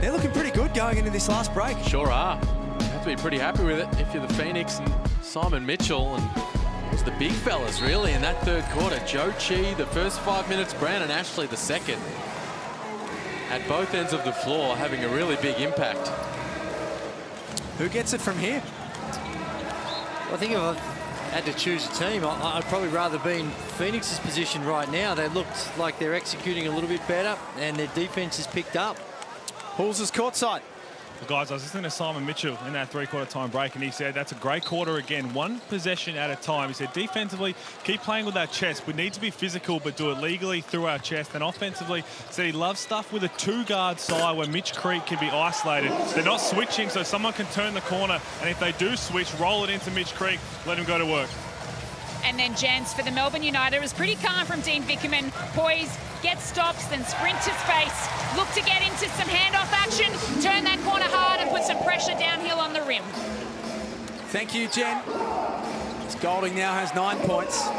they're looking pretty good going into this last break. Sure are. You have to be pretty happy with it if you're the Phoenix and Simon Mitchell. And it was the big fellas, really, in that third quarter. Joe Chi, the first 5 minutes. Brandon Ashley, the second. At both ends of the floor, having a really big impact. Who gets it from here? I think if I had to choose a team, I'd probably rather be in Phoenix's position right now. They looked like they're executing a little bit better, and their defense has picked up. Halls is courtside. Well, guys, I was listening to Simon Mitchell in that three-quarter time break, and he said that's a great quarter again, one possession at a time. He said defensively, keep playing with our chest. We need to be physical, but do it legally through our chest. And offensively, said he loves stuff with a two-guard side where Mitch Creek can be isolated. They're not switching, so someone can turn the corner, and if they do switch, roll it into Mitch Creek, let him go to work. And then Jens for the Melbourne United. It was pretty calm from Dean Vickerman. Poise, get stops, then sprint to space. Look to get into some handoff action. Turn that corner hard and put some pressure downhill on the rim. Thank you, Jen. As Golding now has 9 points.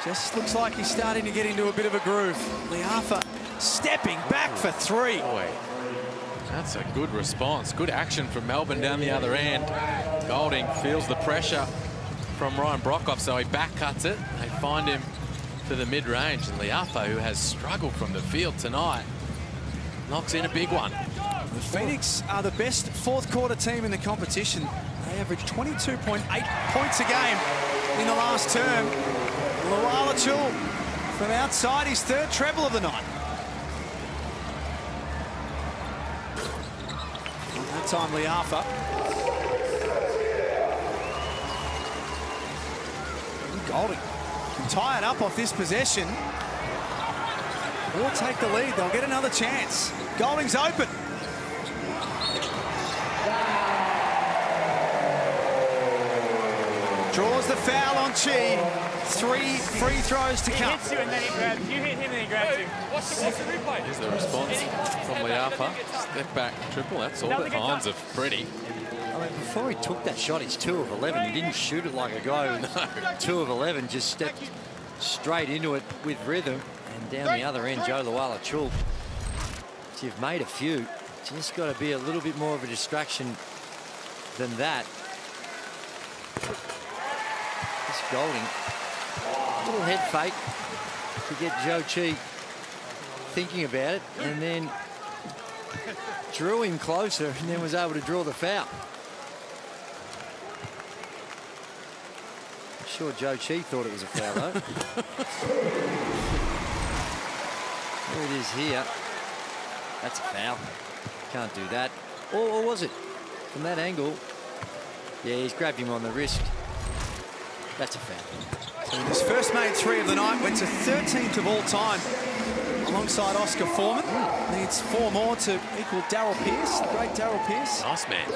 Just looks like he's starting to get into a bit of a groove. Liafa stepping back for three. Boy, that's a good response. Good action from Melbourne down the other end. Golding feels the pressure from Ryan Brockhoff, so he back cuts it. They find him to the mid-range, and Liafa, who has struggled from the field tonight, knocks in a big one. The Phoenix are the best fourth quarter team in the competition. They average 22.8 points a game in the last term. Luala Chul from outside, his third treble of the night. That time Liafa. Golding can tie it up off this possession or take the lead. They'll get another chance. Golding's open. Draws the foul on Chi. 3 free throws to come. He hits you and then he grabs you. You hit him and he grabs you. What's the replay? Here's the response from Liafa. Step back triple. That's all kinds of pretty. I mean, before he took that shot, he's 2 of 11. He didn't shoot it like a guy who 2 of 11, just stepped straight into it with rhythm. And down the other end, Joe Luala Chul. So you've made a few. Just got to be a little bit more of a distraction than that. This Golding, little head fake to get Joe Chi thinking about it, and then drew him closer, and then was able to draw the foul. Sure, Joe Chi thought it was a foul, though. There it is here. That's a foul. Can't do that. Or was it? From that angle. Yeah, he's grabbed him on the wrist. That's a foul. So his first made 3 of the night, went to 13th of all time alongside Oscar Foreman. Needs 4 more to equal Darryl Pearce, the great Darryl Pearce. Nice man.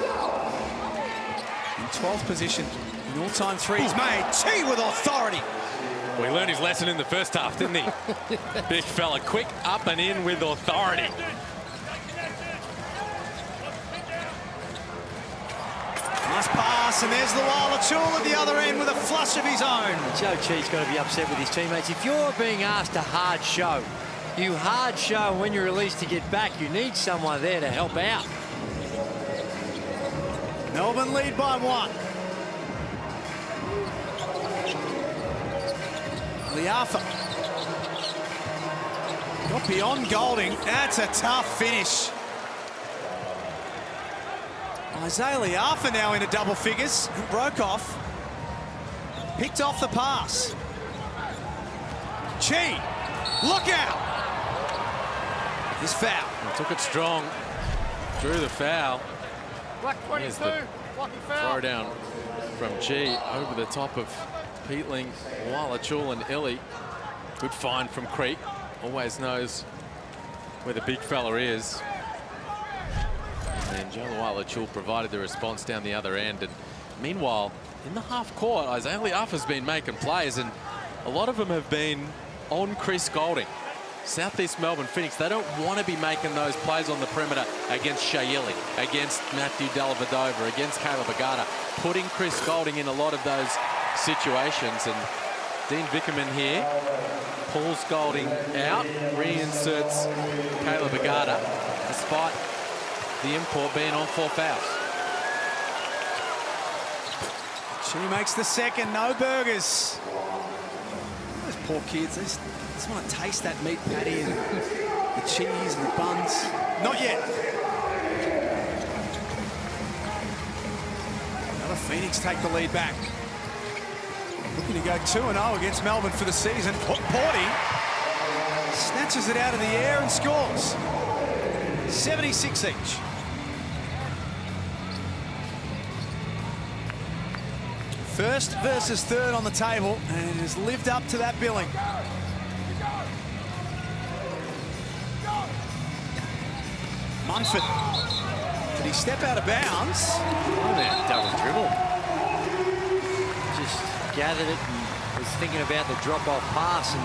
In 12th position. In all-time threes made. Chi with authority. Well, he learned his lesson in the first half, didn't he? Big fella, quick up and in with authority. Nice pass, and there's Luala Chul at the other end with a flush of his own. Joe Chi's got to be upset with his teammates. If you're being asked to hard show, you hard show when you're released to get back. You need someone there to help out. Melbourne lead by 1. Liafa got beyond Golding. That's a tough finish. Isaiah Liafa now into double figures. Brockhoff picked off the pass. Chi, look out! His foul. He took it strong, drew the foul. Black 22, lucky foul. Throw down from Chi over the top of Peatling, Luala Chul and Illy. Good find from Creek. Always knows where the big fella is. And Joe Luala Chul provided the response down the other end. And meanwhile, in the half court, Isaiah Liafa's been making plays, and a lot of them have been on Chris Golding. Southeast Melbourne Phoenix, they don't want to be making those plays on the perimeter against Shayili, against Matthew Dellavedova, against Caleb Agata, putting Chris Golding in a lot of those situations. And Dean Vickerman here. Pulls Golding out, reinserts Caleb Agata, despite the import being on 4 fouls. She makes the second, no burgers. Those poor kids, they just want to taste that meat patty and the cheese and the buns. Not yet. Another Phoenix take the lead back. Looking to go 2-0 against Melbourne for the season. Porty snatches it out of the air and scores. 76 each. First versus third on the table, and it has lived up to that billing. Munford. Did he step out of bounds? Oh, man, double dribble. Just gathered it and was thinking about the drop-off pass, and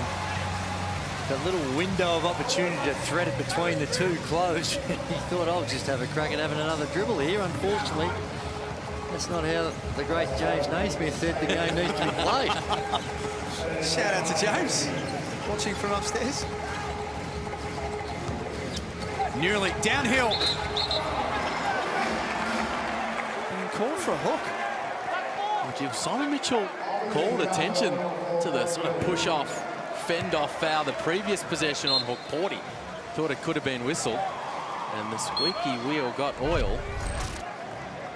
the little window of opportunity to thread it between the two closed. He thought, I'll just have a crack at having another dribble here. Unfortunately, that's not how the great James Naismith said the game needs to be played. Shout out to James, watching from upstairs. Nearly downhill. And called for a hook. Simon Mitchell called attention to the sort of push-off, fend-off foul the previous possession on Hook. Porty thought it could have been whistled, and the squeaky wheel got oil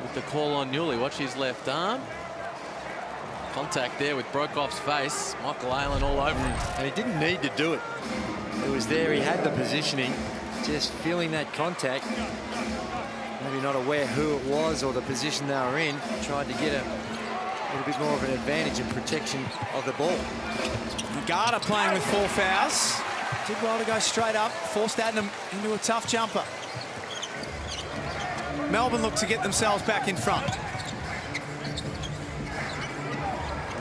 with the call on Newley. Watch his left arm. Contact there with Brokoff's face. Michael Aylen all over him. And he didn't need to do it. It was there, he had the positioning, just feeling that contact. Maybe not aware who it was or the position they were in. Tried to get a little bit more of an advantage in protection of the ball. Agata playing with 4 fouls. Did well to go straight up, forced Adnam into a tough jumper. Melbourne look to get themselves back in front.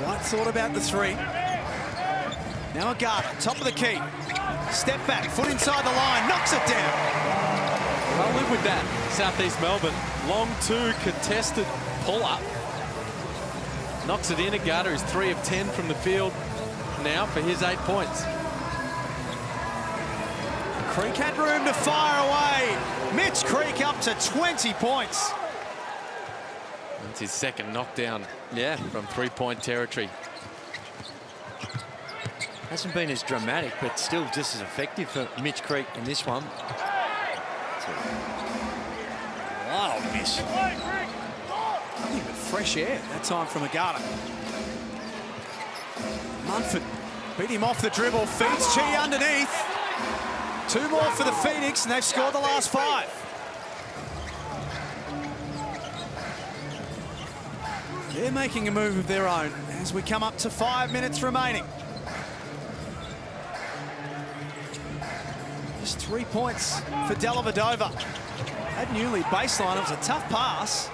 White thought about the 3. Now Agata, top of the key. Step back, foot inside the line, knocks it down. I'll live with that. Southeast Melbourne, long 2 contested pull-up. Knocks it in. Agata is 3 of 10 from the field now for his 8 points. Creek had room to fire away. Mitch Creek up to 20 points. That's his second knockdown, from 3-point territory. Hasn't been as dramatic, but still just as effective for Mitch Creek in this one. Wow, miss. Nothing but fresh air that time from Agata. Munford beat him off the dribble, feeds Chi underneath. 2 more for the Phoenix, and they've scored the last 5. They're making a move of their own as we come up to 5 minutes remaining. Just 3 points for Dellavedova. Had Newley baseline, it was a tough pass.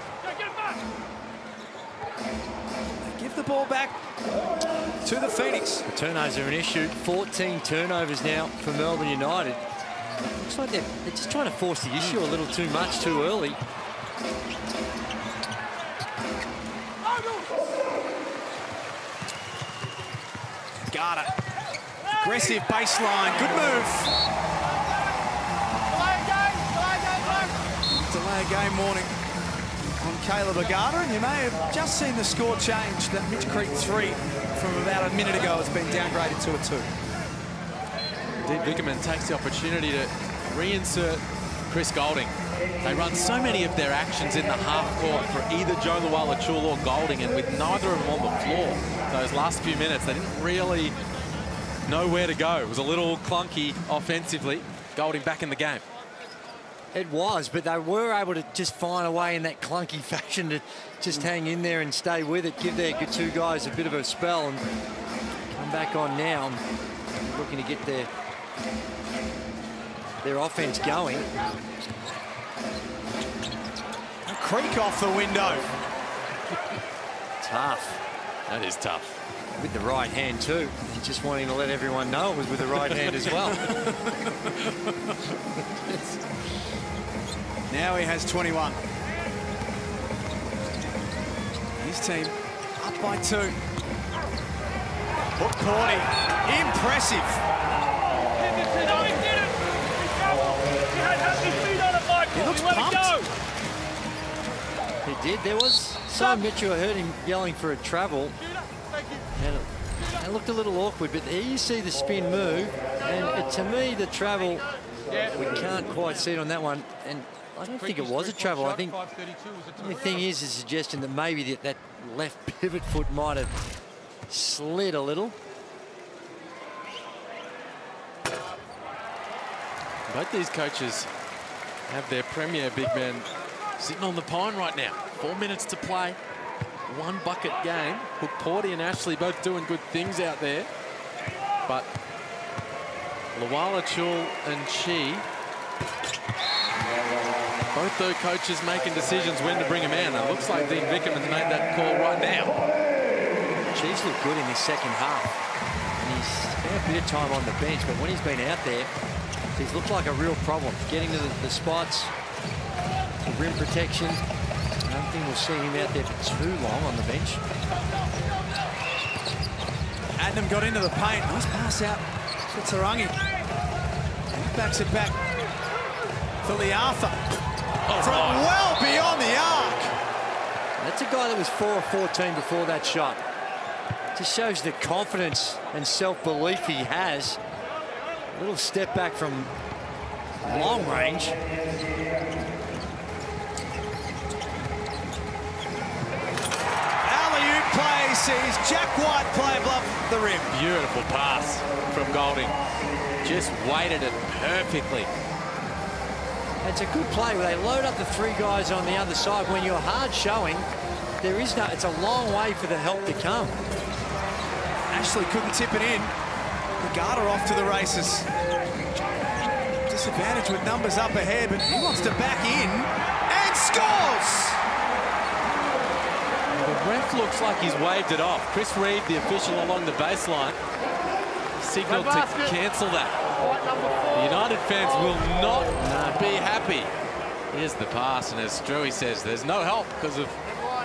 They give the ball back to the Phoenix. The turnovers are an issue. 14 turnovers now for Melbourne United. Looks like they're just trying to force the issue a little too much too early. Got it. Aggressive baseline. Good move. Delay game warning on Caleb Agata, and you may have just seen the score change. That Mitch Creek 3 from about a minute ago has been downgraded to a 2. Dean Vickerman takes the opportunity to reinsert Chris Golding. They run so many of their actions in the half court for either Joe Luala-Chul or Golding, and with neither of them on the floor those last few minutes, they didn't really know where to go. It was a little clunky offensively. Golding back in the game. It was, but they were able to just find a way in that clunky fashion to just hang in there and stay with it, give their 2 guys a bit of a spell, and come back on now, looking to get their offense going. A Creek off the window. Tough. That is tough. With the right hand too. Just wanting to let everyone know it was with the right hand as well. Now he has 21. His team up by 2. Hook Porty, impressive. He looks let pumped. it go. He did. There was Simon Mitchell. I heard him yelling for a travel. And it looked a little awkward, but there you see the spin move. And to me, the travel, we can't quite see it on that one. And I don't think it was a travel. I think the thing is a suggestion that maybe that left pivot foot might have slid a little. Both these coaches have their premier big men sitting on the pine right now. 4 minutes to play. One bucket game. Hook Porty and Ashley both doing good things out there. But Lawala Chul and Chi, both those coaches making decisions when to bring him in. It looks like Dean Vickerman's made that call right now. Chi's looked good in this second half. And he's spent a bit of time on the bench, but when he's been out there, he's looked like a real problem. Getting to the spots, the rim protection. I don't think we'll see him out there for too long on the bench. Adnam got into the paint. Nice pass out for Tarangi. He backs it back for Liafa. From well beyond the arc. That's a guy that was 4 of 14 before that shot. Just shows the confidence and self-belief he has. A little step back from long range. Alley-oop play sees Jack White play above the rim. Beautiful pass from Golding. Just weighted it perfectly. It's a good play where they load up the three guys on the other side. When you're hard showing, there is no, it's a long way for the help to come. Ashley couldn't tip it in. Garda off to the races. Disadvantage with numbers up ahead, but he wants to back in and scores! The ref looks like he's waved it off. Chris Reed, the official along the baseline, signaled to cancel that. The United fans will not be happy. Here's the pass, and as Drewy says, there's no help because of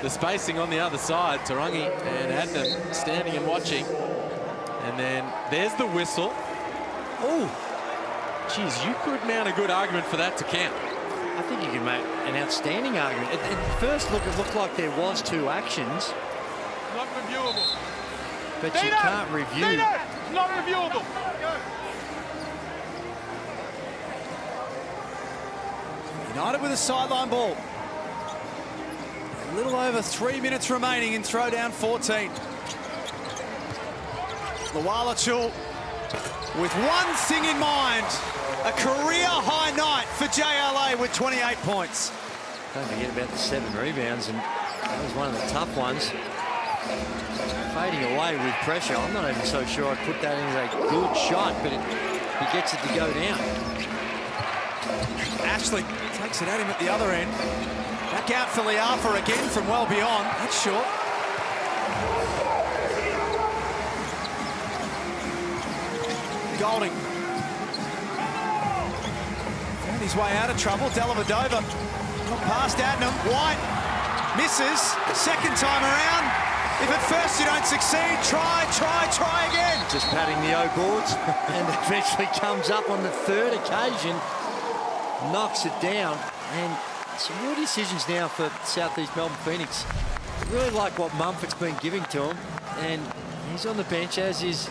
the spacing on the other side. Tarangi and Adnam standing and watching. And then there's the whistle. Oh, geez, you could mount a good argument for that to count. I think you can make an outstanding argument. At first look, it looked like there was 2 actions. Not reviewable. But you can't review. Not reviewable. United with a sideline ball. A little over 3 minutes remaining in throwdown 14. Lawala Chul with one thing in mind, a career-high night for JLA with 28 points. Don't forget about the 7 rebounds, and that was one of the tough ones. Fading away with pressure. I'm not even so sure I'd put that in as a good shot, but he gets it to go down. Ashley takes it at him at the other end. Back out for Liafa again from well beyond. That's short. Golding. Found his way out of trouble. Dellavedova got past Adnam. White misses. Second time around. If at first you don't succeed, try again. Just patting the O boards and eventually comes up on the 3rd occasion. Knocks it down. And some real decisions now for Southeast Melbourne Phoenix. Really like what Mumford's been giving to him. And he's on the bench, as is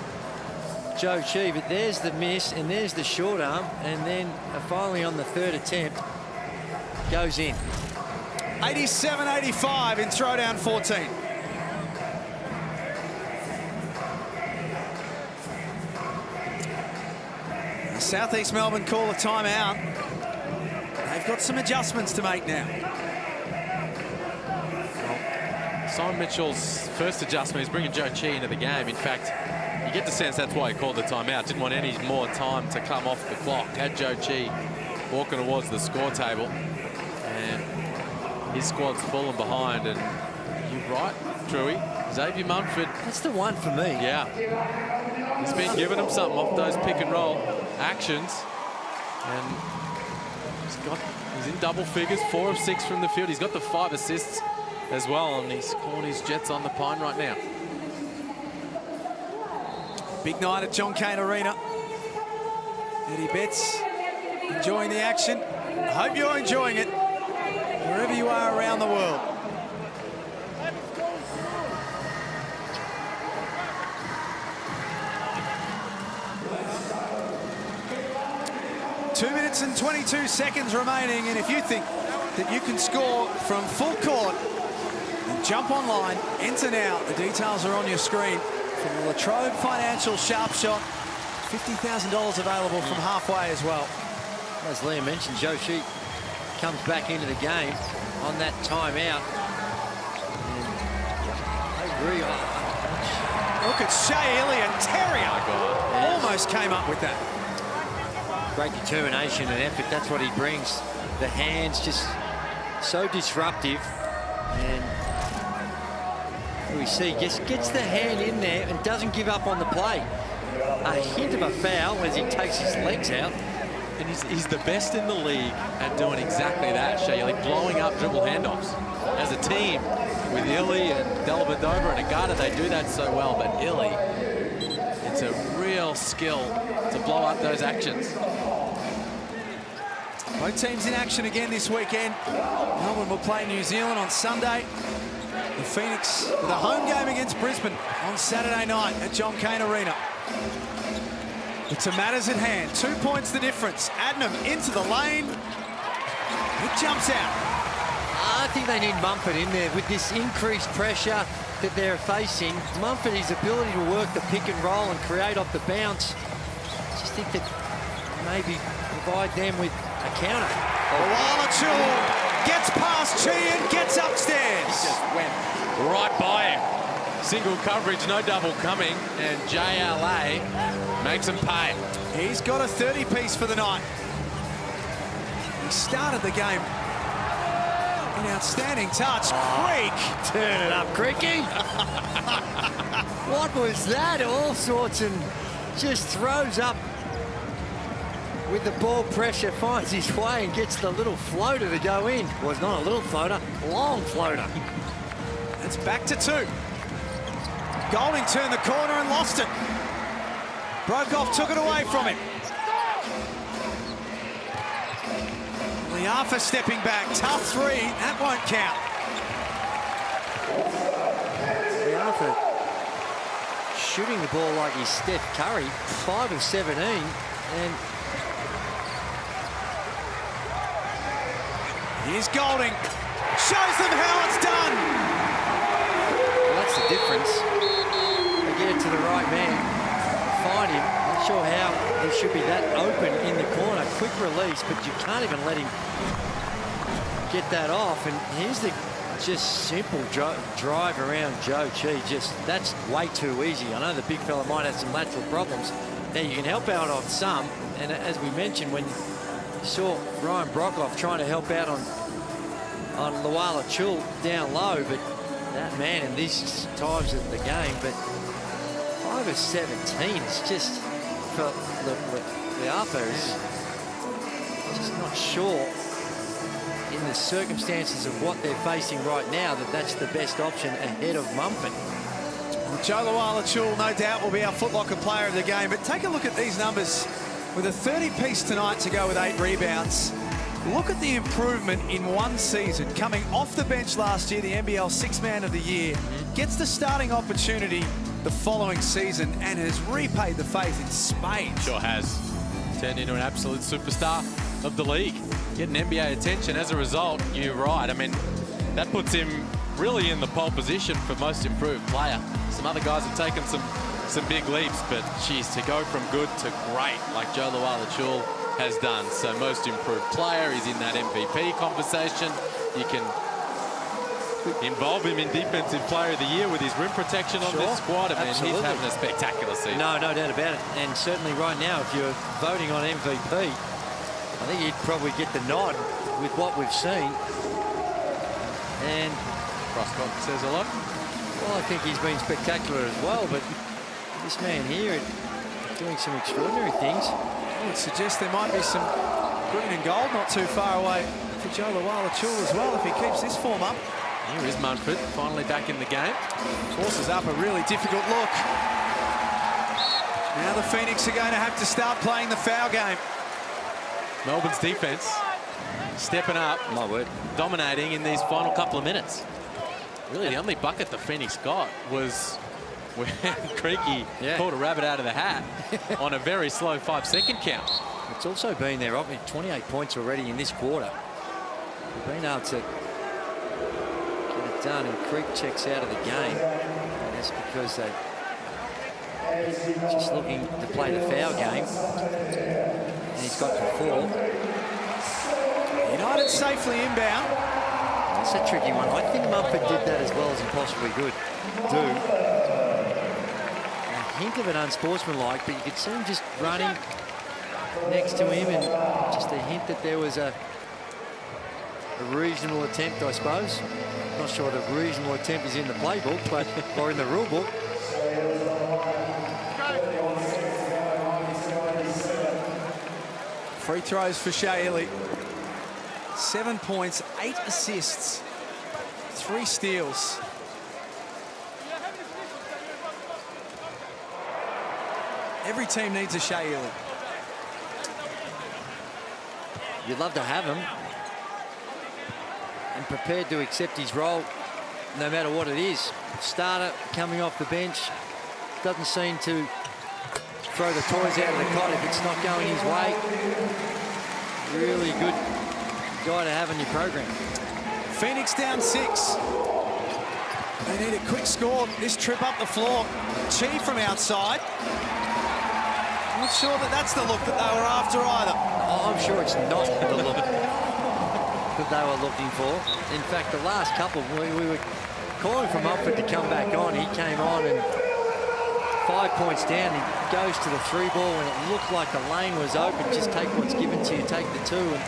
Joe Chi, but there's the miss and there's the short arm, and then finally on the 3rd attempt goes in. 87-85 in throwdown 14. Southeast Melbourne call a timeout. They've got some adjustments to make now. Well, Simon Mitchell's first adjustment is bringing Joe Chi into the game. In fact, you get the sense that's why he called the timeout. Didn't want any more time to come off the clock. Had Joe Chi walking towards the score table. And his squad's fallen behind. And you're right, Drewy. Xavier Mumford. That's the one for me. Yeah. He's been giving him something off those pick and roll actions. And he's in double figures, 4 of 6 from the field. He's got the 5 assists as well. And he's calling his Jets on the pine right now. Big night at John Cain Arena. Eddie Betts enjoying the action. I hope you're enjoying it wherever you are around the world. Two minutes and 22 seconds remaining, and if you think that you can score from full court, then jump online, enter now. The details are on your screen. From the Latrobe Financial Sharp Shot, $50,000 available from halfway as well. As Liam mentioned, Joe Sheep comes back into the game on that timeout. And I agree. Look at Shea Elliott. Terrier almost came up with that. Great determination and effort. That's what he brings. The hands just so disruptive. And we see just gets the hand in there and doesn't give up on the play. A hint of a foul as he takes his legs out. And he's the best in the league at doing exactly that, Shea, like blowing up dribble handoffs. As a team, with Illy and Dellavedova and Agata, they do that so well. But Illy, it's a real skill to blow up those actions. Both teams in action again this weekend. Melbourne will play New Zealand on Sunday. The Phoenix with a home game against Brisbane on Saturday night at John Cain Arena. But to matters at hand, 2 points the difference. Adnam into the lane. It jumps out. I think they need Mumford in there with this increased pressure that they're facing. Mumford, his ability to work the pick and roll and create off the bounce. I just think that maybe provide them with a counter. Wallachul gets past Chi and gets upstairs. He just went right by him. Single coverage, no double coming, and JLA makes him pay. He's got a 30-piece for the night. He started the game. An outstanding touch. Creek. Turn it up, Creaky. What was that? All sorts, and just throws up with the ball pressure, finds his way and gets the little floater to go in. Well, it's not a little floater, long floater. It's back to 2. Golding turned the corner and lost it. Brokoff took it away from him. Liafa stepping back, tough 3, that won't count. Liafa shooting the ball like he's Steph Curry, 5 of 17, and here's Golding. Shows them how it's done. Well, that's the difference. They get it to the right man, find him. Not sure how he should be that open in the corner. Quick release, but you can't even let him get that off. And here's the just simple drive around Joe Chi. Just that's way too easy. I know the big fella might have some lateral problems. Now you can help out on some, and as we mentioned, when you saw Ryan Brokoff trying to help out on Wallachul down low, but that man in these times of the game, but 5 of 17 is just for the upper is just not sure in the circumstances of what they're facing right now that that's the best option ahead of Mumford. Well, Joe Wallachul, no doubt, will be our Foot Locker player of the game, but take a look at these numbers. With a 30-piece tonight to go with 8 rebounds. Look at the improvement in one season. Coming off the bench last year, the NBL 6-Man of the Year, gets the starting opportunity the following season and has repaid the faith in spades. Sure has. Turned into an absolute superstar of the league. Getting NBA attention as a result. You're right. I mean, that puts him really in the pole position for most improved player. Some other guys have taken some big leaps, but geez, to go from good to great like Joe Wallachul has done. So most improved player, he's in that MVP conversation. You can involve him in Defensive Player of the Year with his rim protection on this squad. I mean, he's having a spectacular season. No doubt about it. And certainly right now, if you're voting on MVP, I think he'd probably get the nod with what we've seen. And Crosscock says hello. Well, I think he's been spectacular as well, but this man here doing some extraordinary things. I would suggest there might be some green and gold not too far away for Joe Wallachul as well if he keeps this form up. Here is Munford, finally back in the game. Forces up a really difficult look. Now the Phoenix are going to have to start playing the foul game. Melbourne's defence stepping up, My word. dominating in these final couple of minutes. Really, the only bucket the Phoenix got was when Creaky caught a rabbit out of the hat on a very slow 5-second count. It's also been there, obviously 28 points already in this quarter. We've been able to get it done, and Creek checks out of the game. And that's because they're just looking to play the foul game. And he's got to 4. United safely inbound. That's a tricky one. I think Mumford did that as well as he possibly could do. A hint of it unsportsmanlike, but you could see him just running next to him, and just a hint that there was a reasonable attempt, I suppose. Not sure the reasonable attempt is in the playbook, but or in the rule book. Free throws for Shea Ely. 7 points, 8 assists, 3 steals. Every team needs a Shea Ely. You'd love to have him, and prepared to accept his role no matter what it is. Starter coming off the bench, doesn't seem to throw the toys out of the cot if it's not going his way. Really good guy to have in your program. Phoenix down 6. They need a quick score. This trip up the floor. Chi from outside. Not sure that that's the look that they were after either. Oh, I'm sure it's not the look that they were looking for. In fact, the last couple, we were calling for Mumford to come back on. He came on, and 5 points down, he goes to the 3 ball when it looked like the lane was open. Just take what's given to you, take the 2. And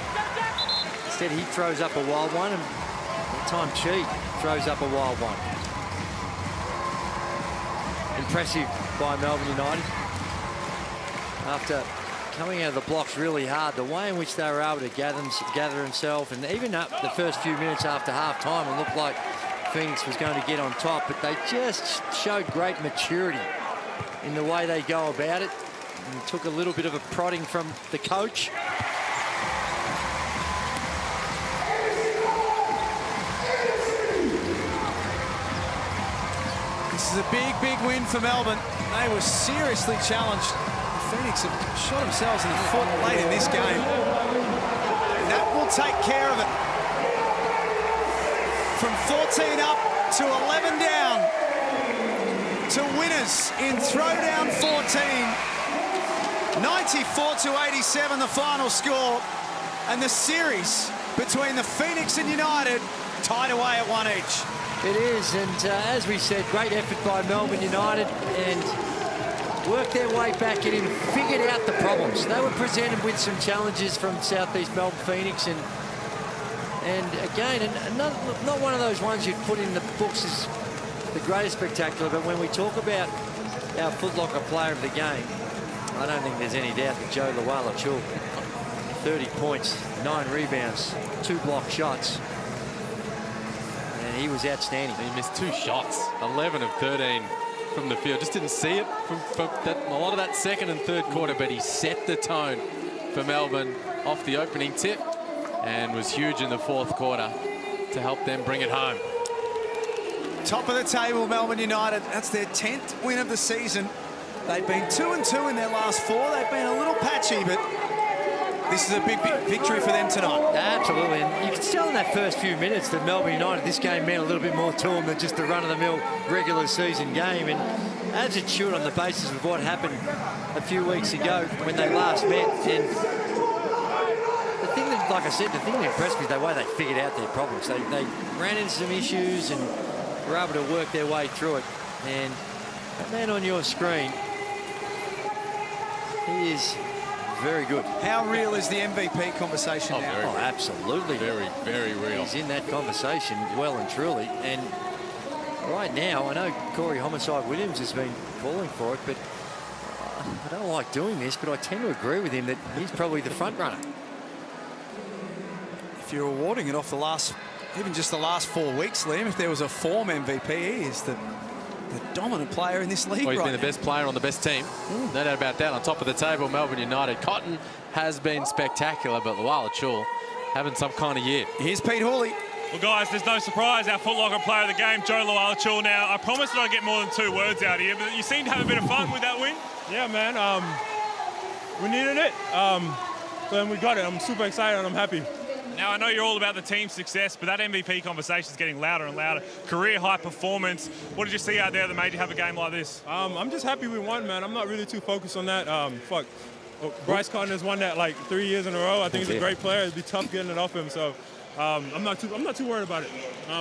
instead, he throws up a wild one, and that time Chi throws up a wild one. Impressive by Melbourne United. After coming out of the blocks really hard, the way in which they were able to gather themselves, and even up the first few minutes after half-time, it looked like Phoenix was going to get on top, but they just showed great maturity in the way they go about it, and took a little bit of a prodding from the coach. This is a big, big win for Melbourne. They were seriously challenged. The Phoenix have shot themselves in the foot late in this game. And that will take care of it. From 14 up to 11 down to winners in throwdown 14. 94-87 the final score. And the series between the Phoenix and United tied away at 1 each. It is, and as we said, great effort by Melbourne United, and worked their way back in and figured out the problems. They were presented with some challenges from Southeast Melbourne Phoenix, and again, not one of those ones you'd put in the books as the greatest spectacular, but when we talk about our Foot Locker player of the game, I don't think there's any doubt that Joe Luala-Chul, 30 points, 9 rebounds, 2 block shots. And he was outstanding. He missed 2 shots, 11 of 13 from the field. Just didn't see it from a lot of that second and third quarter, but he set the tone for Melbourne off the opening tip and was huge in the fourth quarter to help them bring it home. Top of the table, Melbourne United. That's their 10th win of the season. They've been 2-2 in their last 4. They've been a little patchy, but this is a big, big victory for them tonight. Absolutely, and you could tell in that first few minutes that Melbourne United, this game meant a little bit more to them than just a run-of-the-mill regular season game. And as it should, on the basis of what happened a few weeks ago when they last met. And the thing that, like I said, the thing that impressed me is the way they figured out their problems. They ran into some issues and were able to work their way through it. And that man on your screen, he is very good. How real is the MVP conversation now? Oh, absolutely. Very, very real. He's in that conversation well and truly. And right now, I know Corey Homicide Williams has been calling for it, but I don't like doing this, but I tend to agree with him that he's probably the front runner. If you're awarding it off the last, even just the last 4 weeks, Liam, if there was a form MVP, he is the the dominant player in this league Well, he's right been the best player on the best team. No doubt about that. On top of the table, Melbourne United. Cotton has been spectacular, but Luala Chul having some kind of year. Here's Pete Hawley. Well, guys, there's no surprise. Our Foot Locker player of the game, Joe Luala Chul. Now, I promised that I'd get more than 2 words out of you, but you seem to have a bit of fun with that win. Yeah, man. We needed it. Then we got it. I'm super excited and I'm happy. Now, I know you're all about the team's success, but that MVP conversation is getting louder and louder. Career high performance. What did you see out there that made you have a game like this? I'm just happy we won, man. I'm not really too focused on that. Bryce Cotton has won that like 3 years in a row. I think he's a great player. It'd be tough getting it off him. So I'm not too worried about it.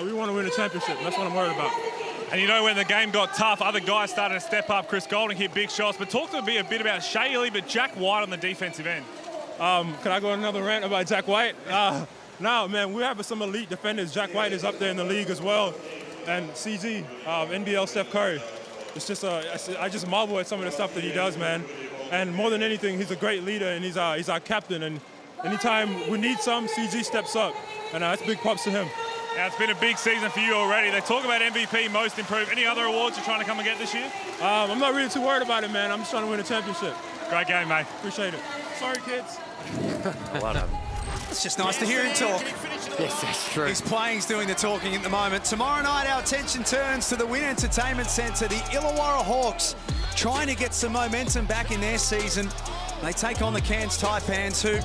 We want to win a championship. That's what I'm worried about. And you know, when the game got tough, other guys started to step up. Chris Golding hit big shots. But talk to me a bit about Shea Ely, but Jack White on the defensive end. Can I go on another rant about Jack White? No, man, we have some elite defenders. Jack White is up there in the league as well. And CG, NBL Steph Curry. It's just, I just marvel at some of the stuff that he does, man. And more than anything, he's a great leader and he's our captain. And anytime we need CG steps up. And that's big props to him. Now, it's been a big season for you already. They talk about MVP, most improved. Any other awards you're trying to come and get this year? I'm not really too worried about it, man. I'm just trying to win a championship. Great game, mate. Appreciate it. Sorry, kids. Well done. It's just nice to hear him talk. Yes, that's true. He's playing, he's doing the talking at the moment. Tomorrow night, our attention turns to the Wynn Entertainment Centre. The Illawarra Hawks trying to get some momentum back in their season. They take on the Cairns Taipans, who,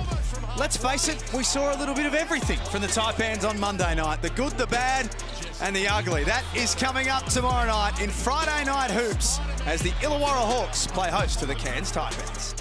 let's face it, we saw a little bit of everything from the Taipans on Monday night. The good, the bad, and the ugly. That is coming up tomorrow night in Friday Night Hoops as the Illawarra Hawks play host to the Cairns Taipans.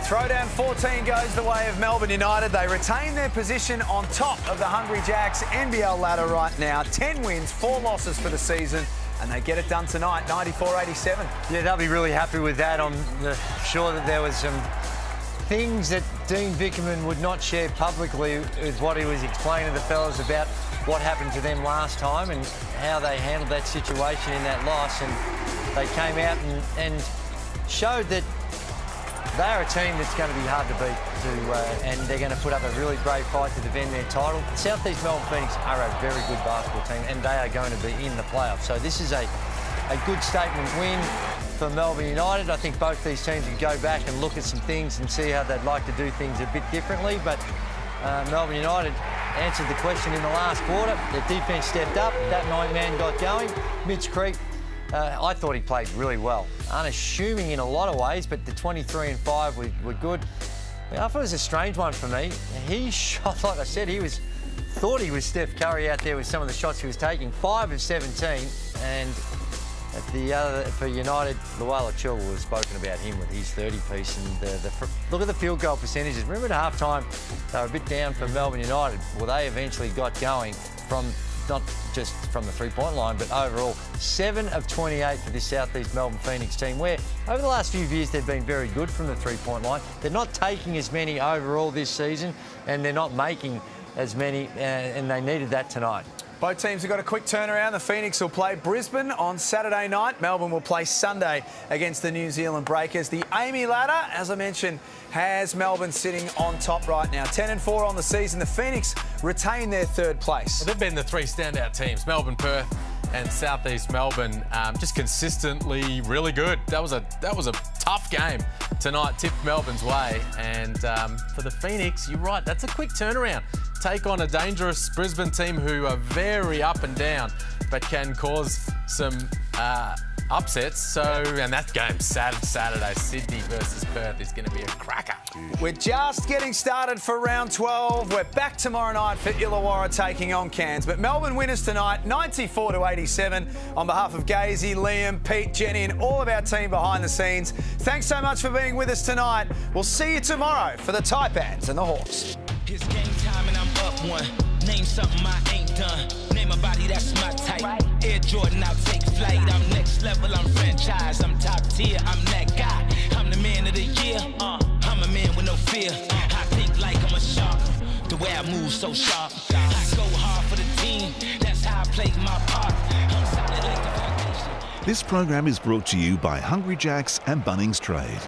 Throwdown 14 goes the way of Melbourne United. They retain their position on top of the Hungry Jacks NBL ladder right now. 10 wins, 4 losses for the season, and they get it done tonight, 94-87. Yeah, they'll be really happy with that. I'm sure that there was some things that Dean Vickerman would not share publicly with what he was explaining to the fellas about what happened to them last time and how they handled that situation in that loss. And they came out and showed that they're a team that's going to be hard to beat, and they're going to put up a really brave fight to defend their title. South East Melbourne Phoenix are a very good basketball team, and they are going to be in the playoffs. So this is a good statement win for Melbourne United. I think both these teams can go back and look at some things and see how they'd like to do things a bit differently. But Melbourne United answered the question in the last quarter. Their defence stepped up. That 9-man got going. Mitch Creek, I thought he played really well. Unassuming in a lot of ways, but the 23 and 5 were good. I thought it was a strange one for me. He shot, like I said, thought he was Steph Curry out there with some of the shots he was taking. 5 of 17, and at the other for United, Luala Chul was spoken about him with his 30-piece, and look at the field goal percentages. Remember at half-time, they were a bit down for Melbourne United. Well, they eventually got going from not just from the three-point line, but overall 7 of 28 for this South East Melbourne Phoenix team, where over the last few years they've been very good from the three-point line. They're not taking as many overall this season, and they're not making as many, and they needed that tonight. Both teams have got a quick turnaround. The Phoenix will play Brisbane on Saturday night. Melbourne will play Sunday against the New Zealand Breakers. The Amy ladder, as I mentioned, has Melbourne sitting on top right now. 10 and 4 on the season. The Phoenix retain their third place. Well, they've been the three standout teams, Melbourne, Perth and South East Melbourne, just consistently really good. That was a tough game tonight, tipped Melbourne's way. And for the Phoenix, you're right, that's a quick turnaround. Take on a dangerous Brisbane team who are very up and down, but can cause some upsets. So, and that game Saturday, Sydney versus Perth, is going to be a cracker. We're just getting started for round 12. We're back tomorrow night for Illawarra taking on Cairns. But Melbourne winners tonight, 94-87. On behalf of Gazy, Liam, Pete, Jenny, and all of our team behind the scenes, thanks so much for being with us tonight. We'll see you tomorrow for the Taipans and the Hawks. It's game time and I'm up one. Name something I ain't done. Name a body that's my type. Air Jordan, I'll take flight. I'm next level, I'm franchise. I'm top tier, I'm that guy. I'm the man of the year. I'm a man with no fear. I think like I'm a shark. The way I move so sharp. I go hard for the team. That's how I play my part. I'm solid like the foundation. This program is brought to you by Hungry Jack's and Bunnings Trade.